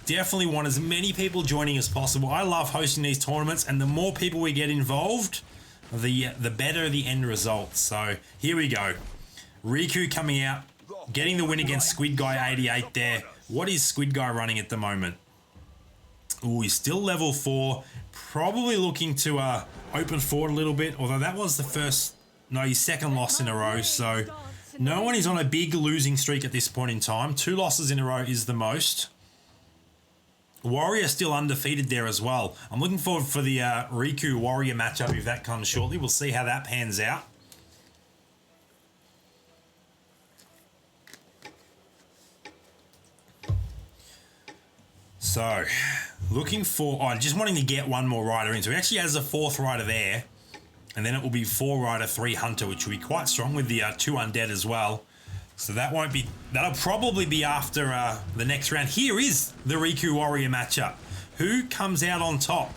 definitely want as many people joining as possible. I love hosting these tournaments, and the more people we get involved, the better the end result. So here we go. Riku coming out, getting the win against Squid Guy 88 there. What is Squid Guy running at the moment? Oh, he's still level 4. Probably looking to open forward a little bit, although that was the first... No, his 2nd loss in a row, so no one is on a big losing streak at this point in time. 2 losses in a row is the most. Warrior still undefeated there as well. I'm looking forward for the Riku Warrior matchup if that comes shortly. We'll see how that pans out. So, looking for... Oh, just wanting to get one more rider in. So he actually has a 4th rider there. And then it will be 4 rider, 3 hunter, which will be quite strong with the 2 undead as well. So that won't be... That'll probably be after the next round. Here is the Riku Warrior matchup. Who comes out on top?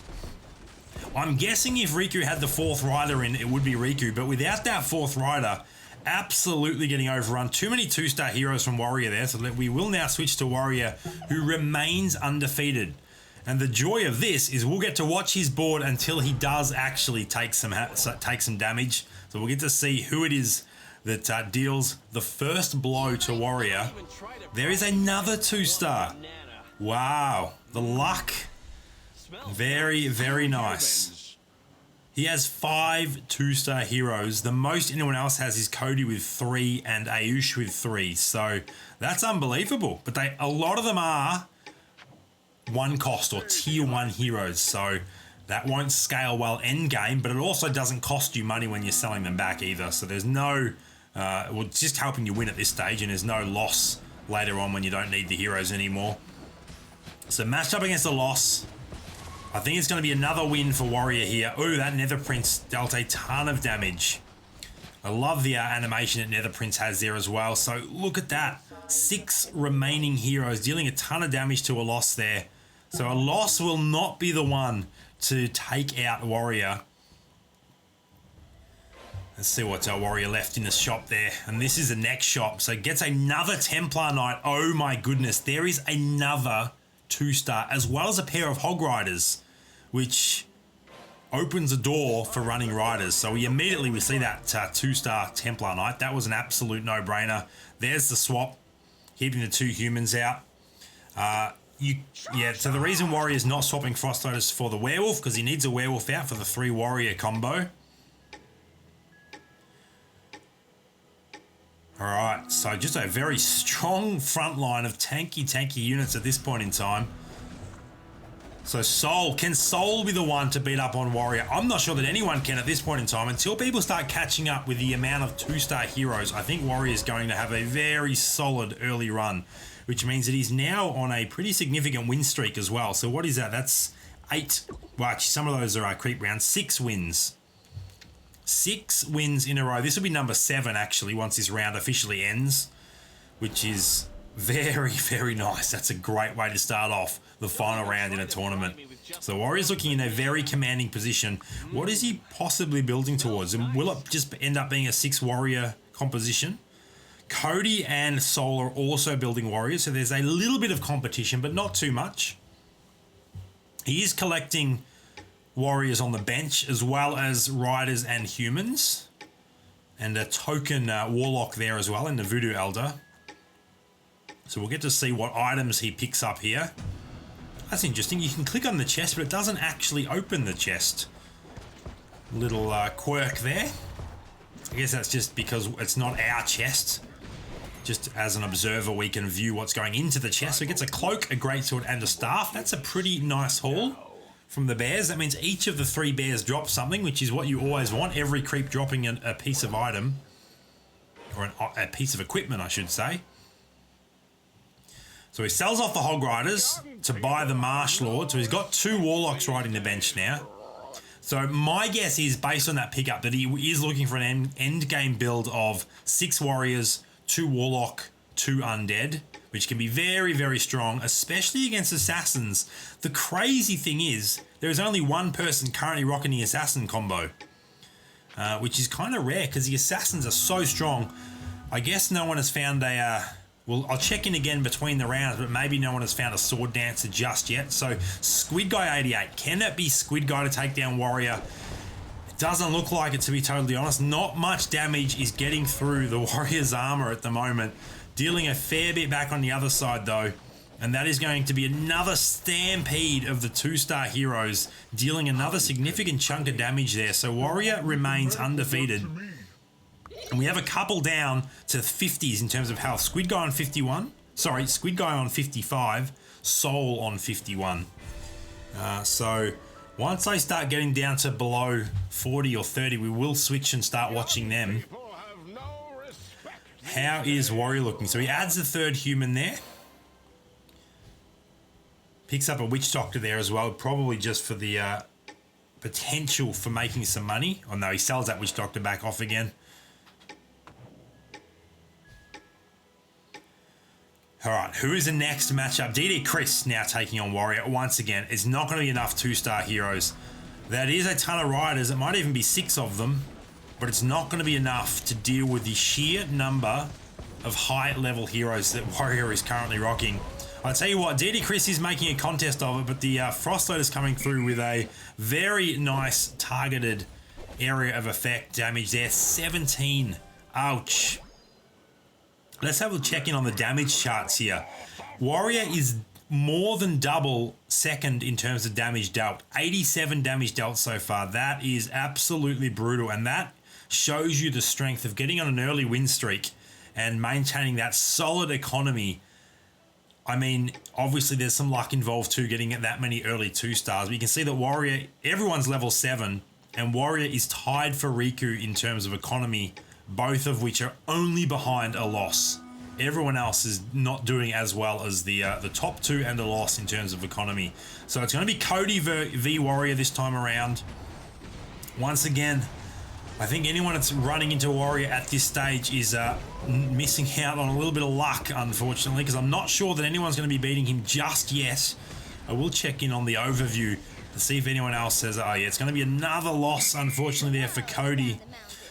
I'm guessing if Riku had the 4th rider in, it would be Riku. But without that 4th rider, absolutely getting overrun. Too many 2-star heroes from Warrior there, so we will now switch to Warrior, who remains undefeated. And the joy of this is we'll get to watch his board until he does actually take some damage. So we'll get to see who it is that deals the first blow to Warrior. There is another 2-star. Wow, the luck. Very, very nice. He has 5 2-star heroes. The most anyone else has is Cody with 3 and Ayush with 3. So that's unbelievable. But a lot of them are 1 cost or tier 1 heroes. So that won't scale well end game, but it also doesn't cost you money when you're selling them back either. So there's no, well, it's just helping you win at this stage, and there's no loss later on when you don't need the heroes anymore. So matched up against a loss. I think it's going to be another win for Warrior here. Ooh, that Nether Prince dealt a ton of damage. I love the animation that Nether Prince has there as well. So look at that. 6 remaining heroes dealing a ton of damage to a loss there. So a loss will not be the one to take out Warrior. Let's see what's our Warrior left in the shop there. And this is the next shop. So gets another Templar Knight. Oh my goodness. There is another 2-star, as well as a pair of Hog Riders, which opens the door for running riders. So we see that 2-star Templar Knight. That was an absolute no-brainer. There's the swap, keeping the 2 humans out. So the reason Warrior's not swapping Frost Lotus for the Werewolf, because he needs a Werewolf out for the 3 Warrior combo. Alright, so just a very strong front line of tanky units at this point in time. So Soul, can Soul be the one to beat up on Warrior? I'm not sure that anyone can at this point in time. Until people start catching up with the amount of 2-star heroes, I think Warrior is going to have a very solid early run, which means that he's now on a pretty significant win streak as well. So what is that? That's 8. Well, actually, some of those are creep rounds. 6 wins. 6 wins in a row. This will be number 7, actually, once this round officially ends, which is very, very nice. That's a great way to start off the final round in a tournament. So Warrior's looking in a very commanding position. What is he possibly building towards? And will it just end up being a 6 Warrior composition? Cody and Soul are also building Warriors, so there's a little bit of competition, but not too much. He is collecting Warriors on the bench, as well as Riders and Humans. And a token Warlock there as well in the Voodoo Elder. So we'll get to see what items he picks up here. That's interesting. You can click on the chest, but it doesn't actually open the chest. Little quirk there. I guess that's just because it's not our chest. Just as an observer, we can view what's going into the chest. So it gets a cloak, a greatsword, and a staff. That's a pretty nice haul from the bears. That means each of the 3 bears drop something, which is what you always want. Every creep dropping a piece of item. Or a piece of equipment, I should say. So he sells off the Hog Riders to buy the Marsh Lord. So he's got 2 Warlocks riding the bench now. So my guess is, based on that pickup, that he is looking for an end game build of 6 Warriors, 2 Warlock, 2 Undead, which can be very, very strong, especially against Assassins. The crazy thing is, there is only one person currently rocking the Assassin combo, which is kind of rare because the Assassins are so strong. I guess no one has found well, I'll check in again between the rounds, but maybe no one has found a Sword Dancer just yet. So Squid Guy 88, can it be Squid Guy to take down Warrior? It doesn't look like it, to be totally honest. Not much damage is getting through the Warrior's armor at the moment. Dealing a fair bit back on the other side though. And that is going to be another stampede of the 2-star heroes, dealing another significant chunk of damage there. So Warrior remains undefeated. And we have a couple down to 50s in terms of health. Squid Guy on 51. Sorry, Squid Guy on 55. Soul on 51. So once they start getting down to below 40 or 30, we will switch and start watching them. How is Warrior looking? So he adds the 3rd human there. Picks up a Witch Doctor there as well, probably just for the potential for making some money. Oh no, he sells that Witch Doctor back off again. All right, who is the next matchup? DD Chris now taking on Warrior once again. It's not going to be enough 2-star heroes. That is a ton of riders. It might even be 6 of them. but it's not going to be enough to deal with the sheer number of high-level heroes that Warrior is currently rocking. I'll tell you what, DD Chris is making a contest of it, but the Frostload is coming through with a very nice targeted area of effect damage there. 17. Ouch. Let's have a check in on the damage charts here. Warrior is more than double second in terms of damage dealt. 87 damage dealt so far. That is absolutely brutal, and that shows you the strength of getting on an early win streak and maintaining that solid economy. I mean, obviously there's some luck involved too, getting at that many early 2 stars. But you can see that Warrior, everyone's level 7, and Warrior is tied for Riku in terms of economy, both of which are only behind a loss. Everyone else is not doing as well as the top 2 and a loss in terms of economy. So it's going to be Cody v Warrior this time around. Once again, I think anyone that's running into Warrior at this stage is missing out on a little bit of luck, unfortunately, because I'm not sure that anyone's going to be beating him just yet. I will check in on the overview to see if anyone else says, oh yeah, it's going to be another loss, unfortunately, there for Cody.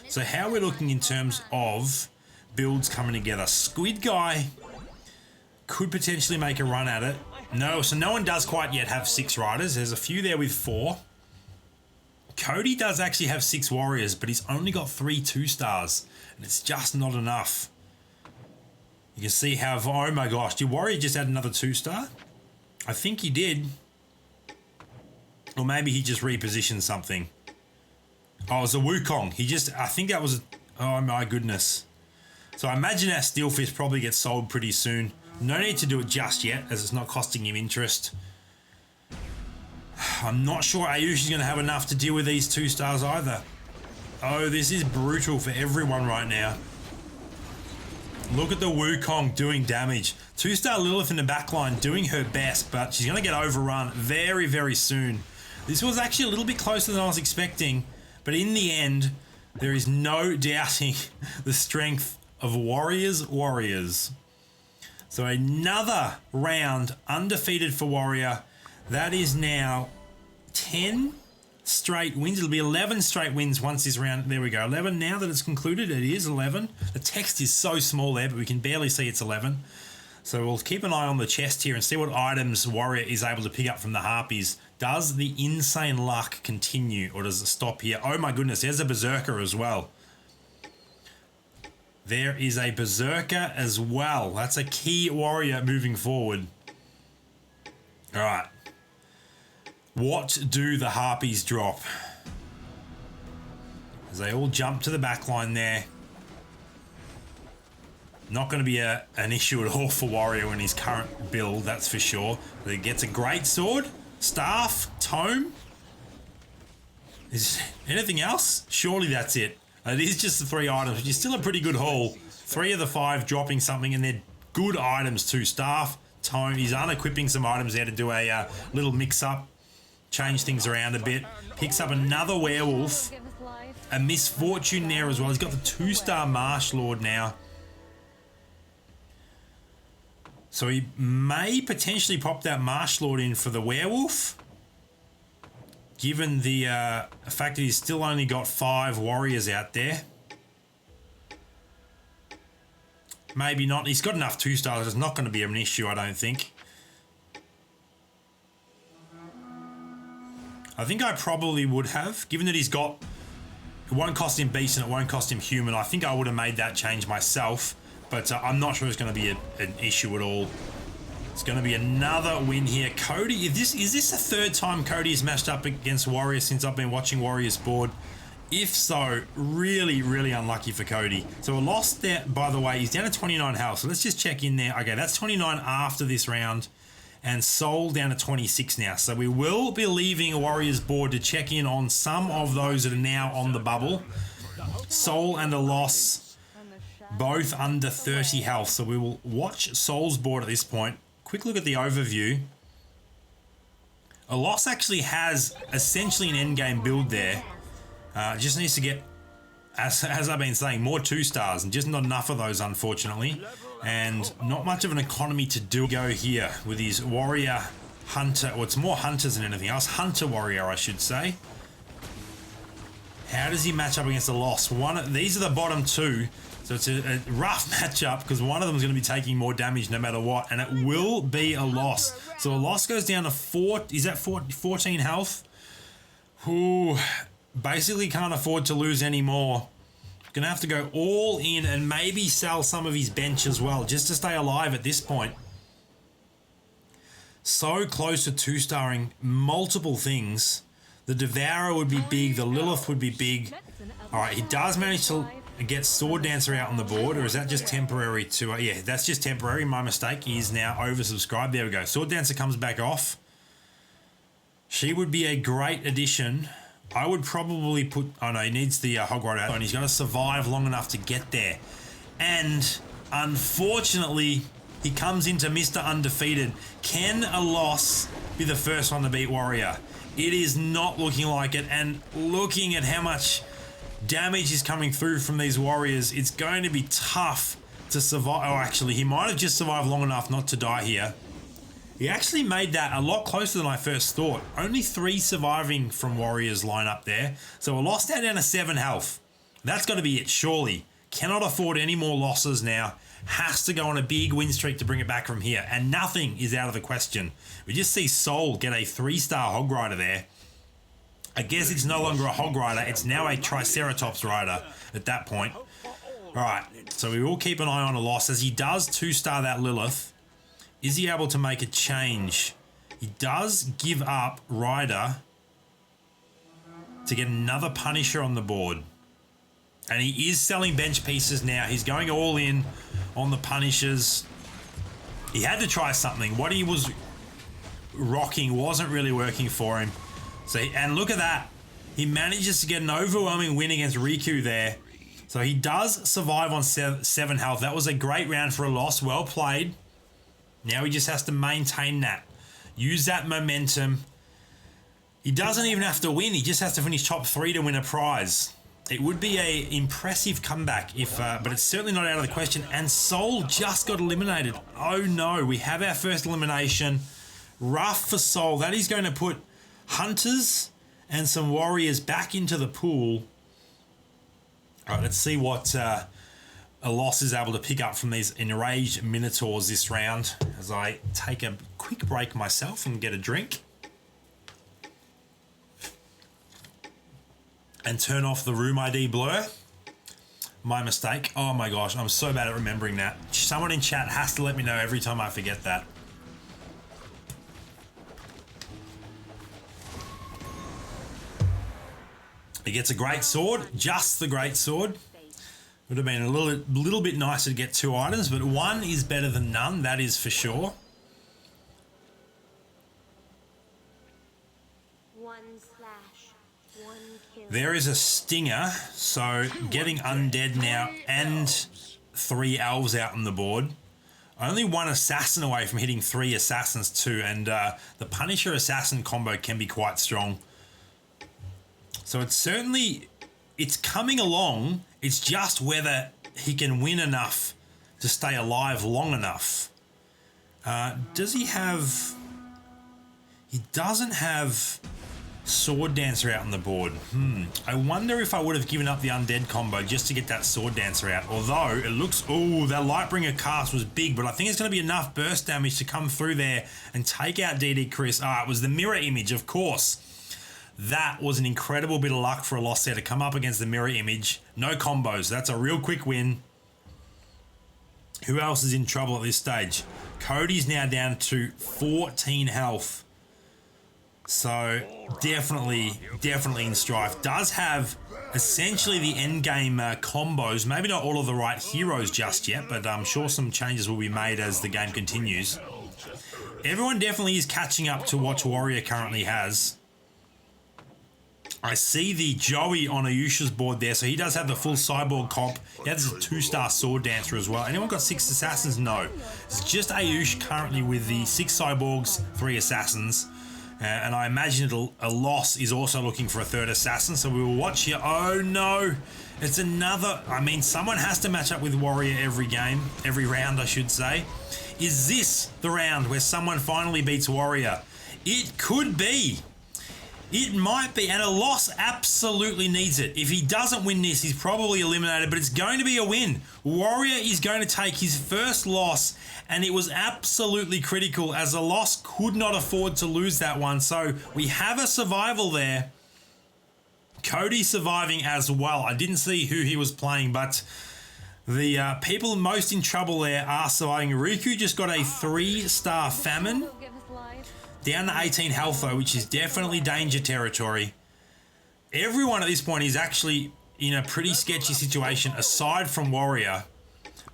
So how we're looking in terms of builds coming together. Squid Guy could potentially make a run at it. No, so no one does quite yet have 6 riders. There's a few there with 4. Cody does actually have 6 warriors, but he's only got 3 2-stars, and it's just not enough. You can see how, oh my gosh, did Warrior just add another 2-star? I think he did. Or maybe he just repositioned something. Oh, it was a Wukong. He just, I think that was, oh my goodness. So I imagine that Steelfish probably gets sold pretty soon. No need to do it just yet, as it's not costing him interest. I'm not sure Ayush is going to have enough to deal with these 2-stars either. Oh, this is brutal for everyone right now. Look at the Wukong doing damage. 2-star Lilith in the backline doing her best, but she's going to get overrun very, very soon. This was actually a little bit closer than I was expecting, but in the end, there is no doubting the strength of Warriors. So another round undefeated for Warrior. That is now 10 straight wins. It'll be 11 straight wins once this round. There we go. 11 now that it's concluded. It is 11. The text is so small there, but we can barely see it's 11. So we'll keep an eye on the chest here and see what items Warrior is able to pick up from the Harpies. Does the insane luck continue, or does it stop here? Oh my goodness, there's a Berserker as well. There is a Berserker as well. That's a key Warrior moving forward. All right. What do the Harpies drop? As they all jump to the back line there. Not going to be an issue at all for Warrior in his current build, that's for sure. But he gets a great sword, staff, tome. Is anything else? Surely that's it. It is just the 3 items, which is still a pretty good haul. 3 of the 5 dropping something, and they're good items too. Staff, tome. He's unequipping some items there to do a little mix-up. Change things around a bit. Picks up another werewolf. A misfortune there as well. He's got the 2-star Marsh Lord now. So he may potentially pop that Marsh Lord in for the werewolf. Given the fact that he's still only got 5 warriors out there. Maybe not. He's got enough 2-stars. It's not going to be an issue, I don't think. I think I probably would have, given that he's got, it won't cost him beast and it won't cost him human. I think I would have made that change myself, but I'm not sure it's going to be an issue at all. It's going to be another win here. Cody, is this the 3rd time Cody has matched up against Warrior since I've been watching Warrior's board? If so, really, really unlucky for Cody. So a loss there, by the way, he's down to 29 health. So let's just check in there. Okay, that's 29 after this round. And Soul down to 26 now. So we will be leaving Warrior's board to check in on some of those that are now on the bubble. Soul and a loss, both under 30 health. So we will watch Soul's board at this point. Quick look at the overview. A loss actually has essentially an endgame build there. Just needs to get, as I've been saying, more 2-stars and just not enough of those, unfortunately. And not much of an economy to go here with his Warrior Hunter. Well, it's more Hunters than anything else. Hunter Warrior, I should say. How does he match up against a loss? These are the bottom two, so it's a rough matchup because one of them is going to be taking more damage no matter what, and it will be a loss. So a loss goes down to 14 health. Who basically can't afford to lose any more. Gonna have to go all in and maybe sell some of his bench as well just to stay alive at this point. So close to 2-starring multiple things. The Devourer would be big, the Lilith would be big. Alright, he does manage to get Sword Dancer out on the board, or is that just temporary to... yeah, that's just temporary, my mistake. He is now oversubscribed. There we go. Sword Dancer comes back off. She would be a great addition. I would probably put... oh no, he needs the Hog Rider out, and he's got to survive long enough to get there. And unfortunately, he comes into Mr. Undefeated. Can a loss be the first one to beat Warrior? It is not looking like it, and looking at how much damage is coming through from these Warriors, it's going to be tough to survive. Oh, actually, he might have just survived long enough not to die here. He actually made that a lot closer than I first thought. Only 3 surviving from Warriors line up there. So a loss now down to 7 health. That's got to be it, surely. Cannot afford any more losses now. Has to go on a big win streak to bring it back from here. And nothing is out of the question. We just see Soul get a 3-star Hog Rider there. I guess it's no longer a Hog Rider. It's now a Triceratops Rider at that point. Alright, so we will keep an eye on a loss. As he does 2-star that Lilith, is he able to make a change? He does give up Rider to get another Punisher on the board. And he is selling bench pieces now. He's going all in on the Punishers. He had to try something. What he was rocking wasn't really working for him. So, and look at that. He manages to get an overwhelming win against Riku there. So he does survive on 7 health. That was a great round for a loss. Well played. Now he just has to maintain that. Use that momentum. He doesn't even have to win. He just has to finish top 3 to win a prize. It would be a impressive comeback, if, but it's certainly not out of the question. And Soul just got eliminated. Oh no, we have our first elimination. Rough for Soul. That is going to put Hunters and some Warriors back into the pool. All right, let's see what a loss is able to pick up from these enraged Minotaurs this round as I take a quick break myself and get a drink. And turn off the room ID blur. My mistake. Oh my gosh, I'm so bad at remembering that. Someone in chat has to let me know every time I forget that. He gets a great sword, just the great sword. Would have been a little bit nicer to get 2 items, but 1 is better than none, that is for sure. There is a Stinger, so getting Undead now and 3 Elves out on the board. Only 1 Assassin away from hitting 3 Assassins too, and the Punisher Assassin combo can be quite strong. So it's certainly, it's coming along, it's just whether he can win enough to stay alive long enough. Does he have, he doesn't have Sword Dancer out on the board. I wonder if I would have given up the Undead combo just to get that Sword Dancer out. Although it looks, oh, that Lightbringer cast was big, but I think it's going to be enough burst damage to come through there and take out DD Chris. Ah, it was the mirror image, of course. That was an incredible bit of luck for a loss there to come up against the mirror image. No combos. That's a real quick win. Who else is in trouble at this stage? Cody's now down to 14 health. So definitely in strife. Does have essentially the end game combos. Maybe not all of the right heroes just yet, but I'm sure some changes will be made as the game continues. Everyone definitely is catching up to what Warrior currently has. I see the Joey on Ayusha's board there, so he does have the full cyborg comp. He has a 2-star Sword Dancer as well. Anyone got 6 assassins? No. It's just Ayush currently with the 6 cyborgs, 3 assassins. And I imagine a loss is also looking for a 3rd assassin, so we will watch here. Oh no, it's another, I mean, someone has to match up with Warrior every game, every round I should say. Is this the round where someone finally beats Warrior? It could be. It might be, and a loss absolutely needs it. If he doesn't win this, he's probably eliminated, but it's going to be a win. Warrior is going to take his first loss, and it was absolutely critical as a loss could not afford to lose that one. So we have a survival there. Cody surviving as well. I didn't see who he was playing, but the people most in trouble there are surviving. Riku just got a 3-star famine. Down to 18 health though, which is definitely danger territory. Everyone at this point is actually in a pretty sketchy situation aside from Warrior.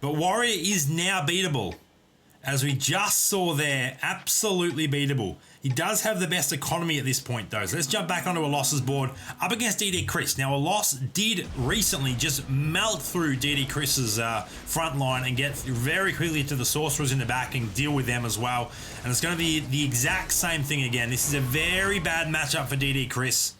But Warrior is now beatable. As we just saw there, absolutely beatable. He does have the best economy at this point though. So let's jump back onto a losses board up against DD Chris. Now a loss did recently just melt through DD Chris's front line and get very quickly to the sorcerers in the back and deal with them as well. And it's going to be the exact same thing again. This is a very bad matchup for DD Chris.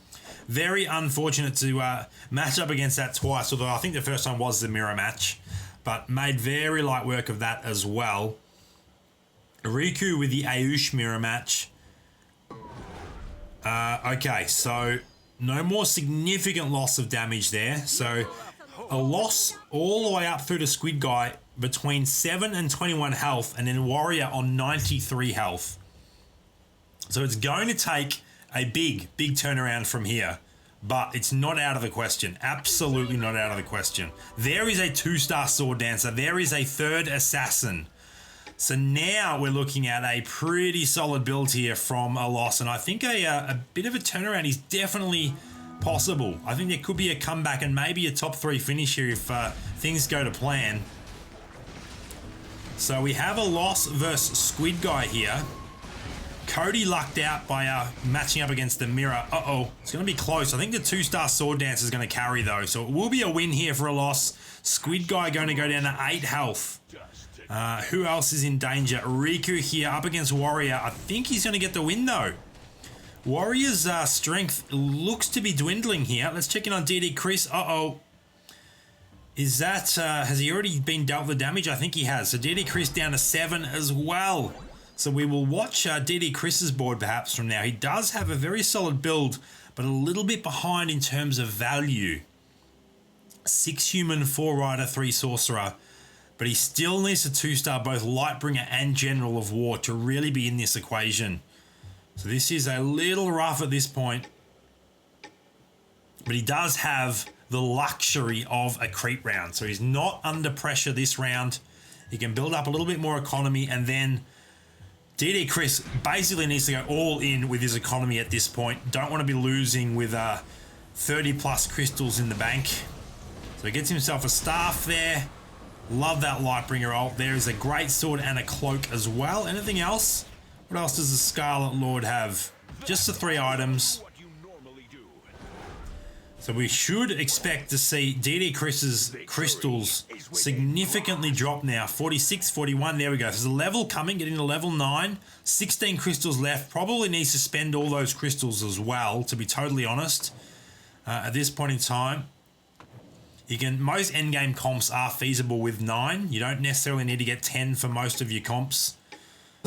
Very unfortunate to match up against that twice, although I think the first time was the mirror match. But made very light work of that as well. Riku with the Ayush mirror match. Okay, so no more significant loss of damage there. So a loss all the way up through to Squid Guy between 7 and 21 health, and then Warrior on 93 health. So it's going to take a big turnaround from here, but it's not out of the question. Absolutely not out of the question. There is a 2-star sword dancer. There is a 3rd assassin. So now we're looking at a pretty solid build here from a loss, and I think a bit of a turnaround is definitely possible. I think there could be a comeback and maybe a top 3 finish here if things go to plan. So we have a loss versus Squid Guy here. Cody lucked out by matching up against the mirror. It's going to be close. I think the 2-star sword dancer is going to carry though, so it will be a win here for a loss. Squid Guy going to go down to 8 health. Who else is in danger? Riku here up against Warrior. I think he's going to get the win though. Warrior's strength looks to be dwindling here. Let's check in on DD Chris. Is that, has he already been dealt the damage? I think he has. So DD Chris down to 7 as well. So we will watch DD Chris's board perhaps from now. He does have a very solid build, but a little bit behind in terms of value. 6 human, 4 rider, 3 sorcerer. But he still needs a 2-star, both Lightbringer and General of War, to really be in this equation. So this is a little rough at this point. But he does have the luxury of a creep round. So he's not under pressure this round. He can build up a little bit more economy, and then DD Chris basically needs to go all in with his economy at this point. Don't want to be losing with 30 plus crystals in the bank. So he gets himself a staff there. Love that Lightbringer ult. There is a great sword and a cloak as well. Anything else? What else does the Scarlet Lord have? Just the 3 items. So we should expect to see DD Chris's crystals significantly drop now. 46, 41, there we go. There's a level coming, getting to level 9. 16 crystals left. Probably needs to spend all those crystals as well, to be totally honest, at this point in time. You can, most endgame comps are feasible with 9. You don't necessarily need to get 10 for most of your comps.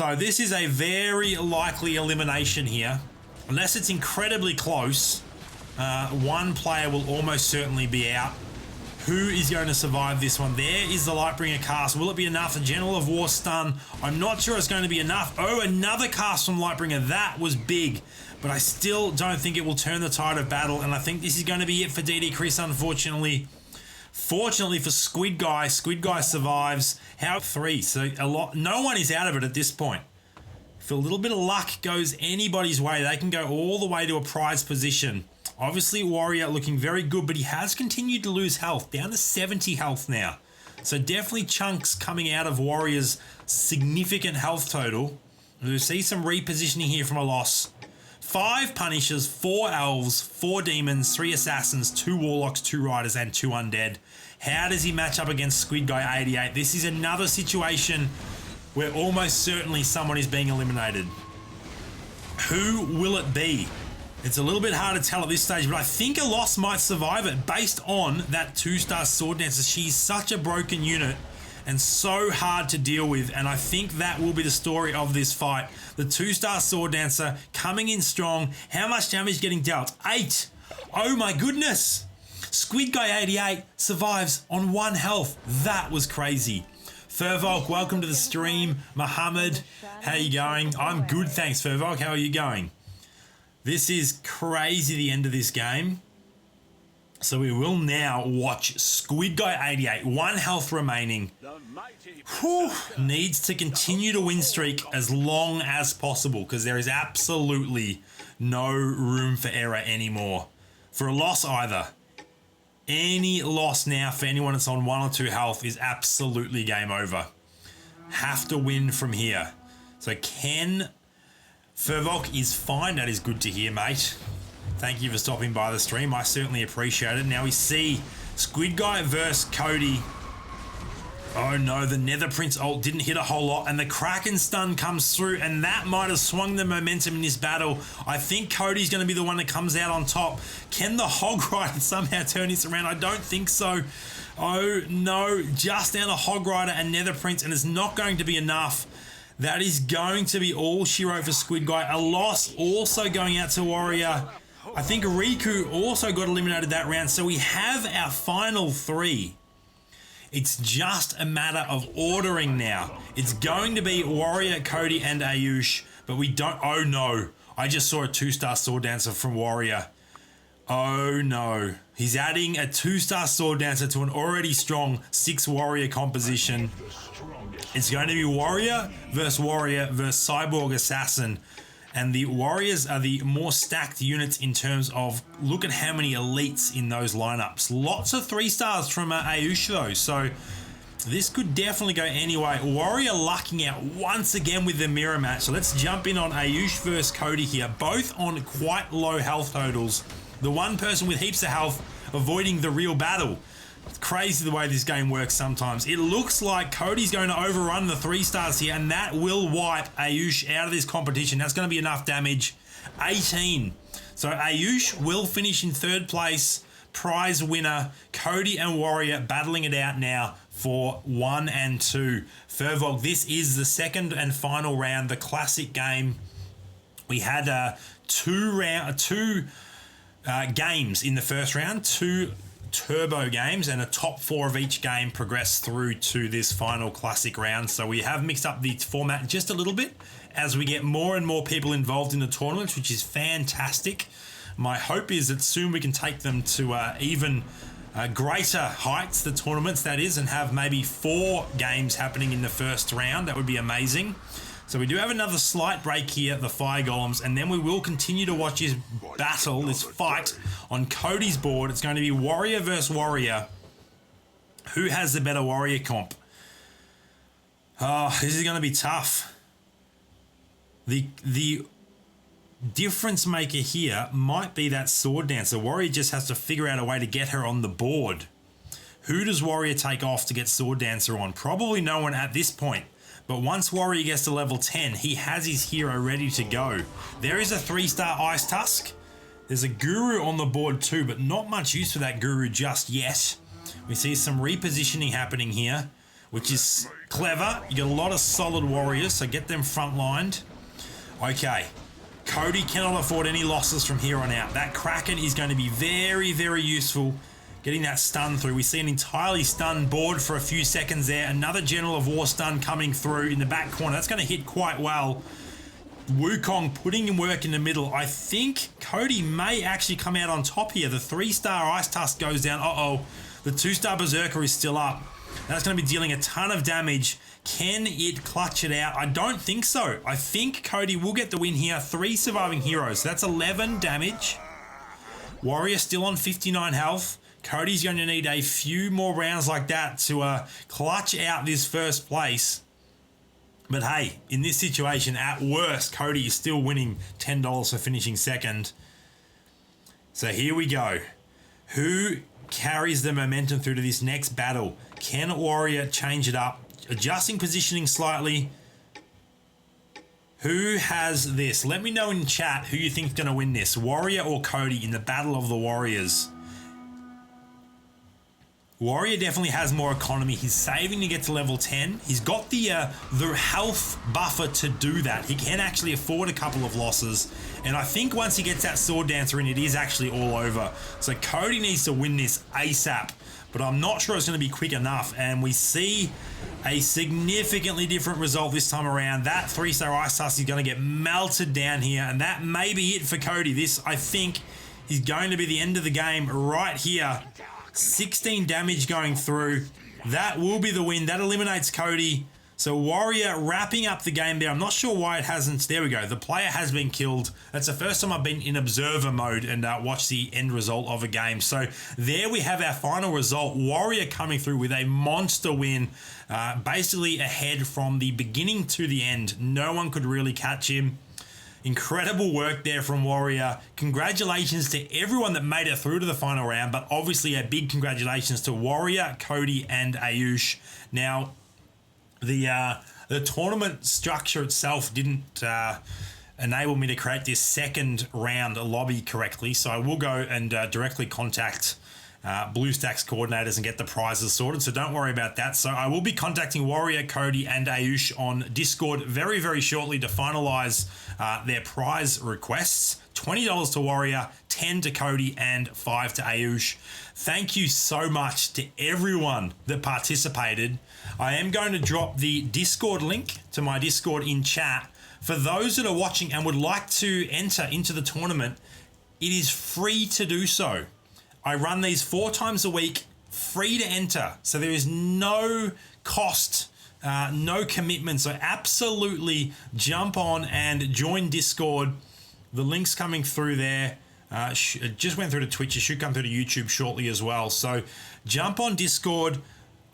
So this is a very likely elimination here. Unless it's incredibly close, one player will almost certainly be out. Who is going to survive this one? There is the Lightbringer cast. Will it be enough? The General of War stun. I'm not sure it's going to be enough. Oh, another cast from Lightbringer. That was big. But I still don't think it will turn the tide of battle. And I think this is going to be it for DD Chris, unfortunately. Fortunately for Squid Guy survives. How 3? So no one is out of it at this point. If a little bit of luck goes anybody's way, they can go all the way to a prize position. Obviously, Warrior looking very good, but he has continued to lose health, down to 70 health now. So definitely chunks coming out of Warrior's significant health total. We'll see some repositioning here from a loss. 5 Punishers, 4 Elves, 4 Demons, 3 Assassins, 2 Warlocks, 2 Riders, and 2 Undead. How does he match up against Squid Guy 88? This is another situation where almost certainly someone is being eliminated. Who will it be? It's a little bit hard to tell at this stage, but I think a loss might survive it based on that 2-star Sword Dancer. She's such a broken unit, and so hard to deal with, and I think that will be the story of this fight. The 2-star Sword Dancer coming in strong. How much damage getting dealt? 8. Oh my goodness. Squid Guy 88 survives on 1 health. That was crazy. Furvolk, welcome to the stream. Muhammad, how you going? I'm good, thanks, Furvolk. How are you going? This is crazy, the end of this game. So we will now watch Squid Guy 88, 1 health remaining. Whew, needs to continue to win streak as long as possible because there is absolutely no room for error anymore. For a loss either. Any loss now for anyone that's on 1 or 2 health is absolutely game over. Have to win from here. So Ken Furvolk is fine. That is good to hear, mate. Thank you for stopping by the stream. I certainly appreciate it. Now we see Squid Guy versus Cody. Oh no, the Nether Prince ult didn't hit a whole lot, and the Kraken stun comes through, and that might have swung the momentum in this battle. I think Cody's going to be the one that comes out on top. Can the Hog Rider somehow turn this around? I don't think so. Oh no, just down to Hog Rider and Nether Prince, and it's not going to be enough. That is going to be all she wrote for Squid Guy. A loss also going out to Warrior. I think Riku also got eliminated that round, so we have our final 3. It's just a matter of ordering now. It's going to be Warrior, Cody, and Ayush, but we don't... Oh no, I just saw a 2-star Sword Dancer from Warrior. Oh no, he's adding a 2-star Sword Dancer to an already strong 6 Warrior composition. It's going to be Warrior versus Cyborg Assassin. And the Warriors are the more stacked units in terms of look at how many elites in those lineups. Lots of 3 stars from Ayush though, so this could definitely go anyway. Warrior lucking out once again with the mirror match. So let's jump in on Ayush versus Cody here, both on quite low health totals. The one person with heaps of health avoiding the real battle. It's crazy the way this game works sometimes. It looks like Cody's going to overrun the 3 stars here, and that will wipe Ayush out of this competition. That's going to be enough damage. 18. So Ayush will finish in 3rd place. Prize winner. Cody and Warrior battling it out now for 1 and 2. Furvolk, this is the 2nd and final round, the classic game. We had two games in the first round, 2 turbo games, and a top 4 of each game progress through to this final classic round. So we have mixed up the format just a little bit as we get more and more people involved in the tournaments, which is fantastic. My hope is that soon we can take them to even greater heights, the tournaments that is, and have maybe 4 games happening in the first round. That would be amazing. So we do have another slight break here, the Fire Golems, and then we will continue to watch this battle, this fight on Cody's board. It's going to be Warrior versus Warrior. Who has the better Warrior comp? Oh, this is going to be tough. The difference maker here might be that Sword Dancer. Warrior just has to figure out a way to get her on the board. Who does Warrior take off to get Sword Dancer on? Probably no one at this point. But once Warrior gets to level 10, he has his hero ready to go. There is a 3-star Ice Tusk. There's a Guru on the board too, but not much use for that Guru just yet. We see some repositioning happening here, which is clever. You get a lot of solid warriors, so get them frontlined. Okay, Cody cannot afford any losses from here on out. That Kraken is going to be very, very useful. Getting that stun through. We see an entirely stunned board for a few seconds there. Another General of War stun coming through in the back corner. That's going to hit quite well. Wukong putting in work in the middle. I think Cody may actually come out on top here. The 3-star Ice Tusk goes down. Uh-oh. The 2-star Berserker is still up. That's going to be dealing a ton of damage. Can it clutch it out? I don't think so. I think Cody will get the win here. 3 surviving heroes. So that's 11 damage. Warrior still on 59 health. Cody's going to need a few more rounds like that to clutch out this first place. But hey, in this situation, at worst, Cody is still winning $10 for finishing second. So here we go. Who carries the momentum through to this next battle? Can Warrior change it up? Adjusting positioning slightly. Who has this? Let me know in chat who you think is going to win this. Warrior or Cody in the Battle of the Warriors. Warrior definitely has more economy. He's saving to get to level 10. He's got the health buffer to do that. He can actually afford a couple of losses. And I think once he gets that Sword Dancer in, it is actually all over. So Cody needs to win this ASAP. But I'm not sure it's going to be quick enough. And we see a significantly different result this time around. That 3-star Ice Tusk is going to get melted down here. And that may be it for Cody. This, I think, is going to be the end of the game right here. 16 damage going through. That will be the win. That eliminates Cody. So Warrior wrapping up the game there. I'm not sure why it hasn't. There we go. The player has been killed. That's the first time I've been in observer mode and watched the end result of a game. So there we have our final result. Warrior coming through with a monster win. Basically ahead from the beginning to the end. No one could really catch him. Incredible work there from Warrior. Congratulations to everyone that made it through to the final round, but obviously a big congratulations to Warrior, Cody, and Ayush. Now, the tournament structure itself didn't enable me to create this second round lobby correctly, so I will go and directly contact BlueStacks coordinators and get the prizes sorted, so don't worry about that. So I will be contacting Warrior, Cody, and Ayush on Discord very, very shortly to finalize their prize requests. $20 to Warrior, 10 to Cody, and 5 to Ayush. Thank you so much to everyone that participated. I am going to drop the Discord link to my Discord in chat. For those that are watching and would like to enter into the tournament, it is free to do so. I run these 4 times a week, free to enter. So there is no cost, no commitment. So absolutely jump on and join Discord. The link's coming through there. It just went through to Twitch. It should come through to YouTube shortly as well. So jump on Discord.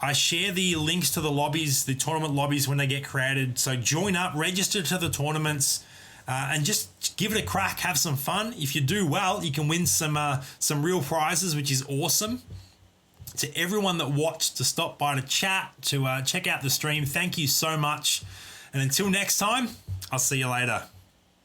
I share the links to the lobbies, the tournament lobbies when they get created. So join up, register to the tournaments. And just give it a crack, have some fun. If you do well, you can win some real prizes, which is awesome. To everyone that watched, to stop by to chat, to check out the stream, thank you so much. And until next time, I'll see you later.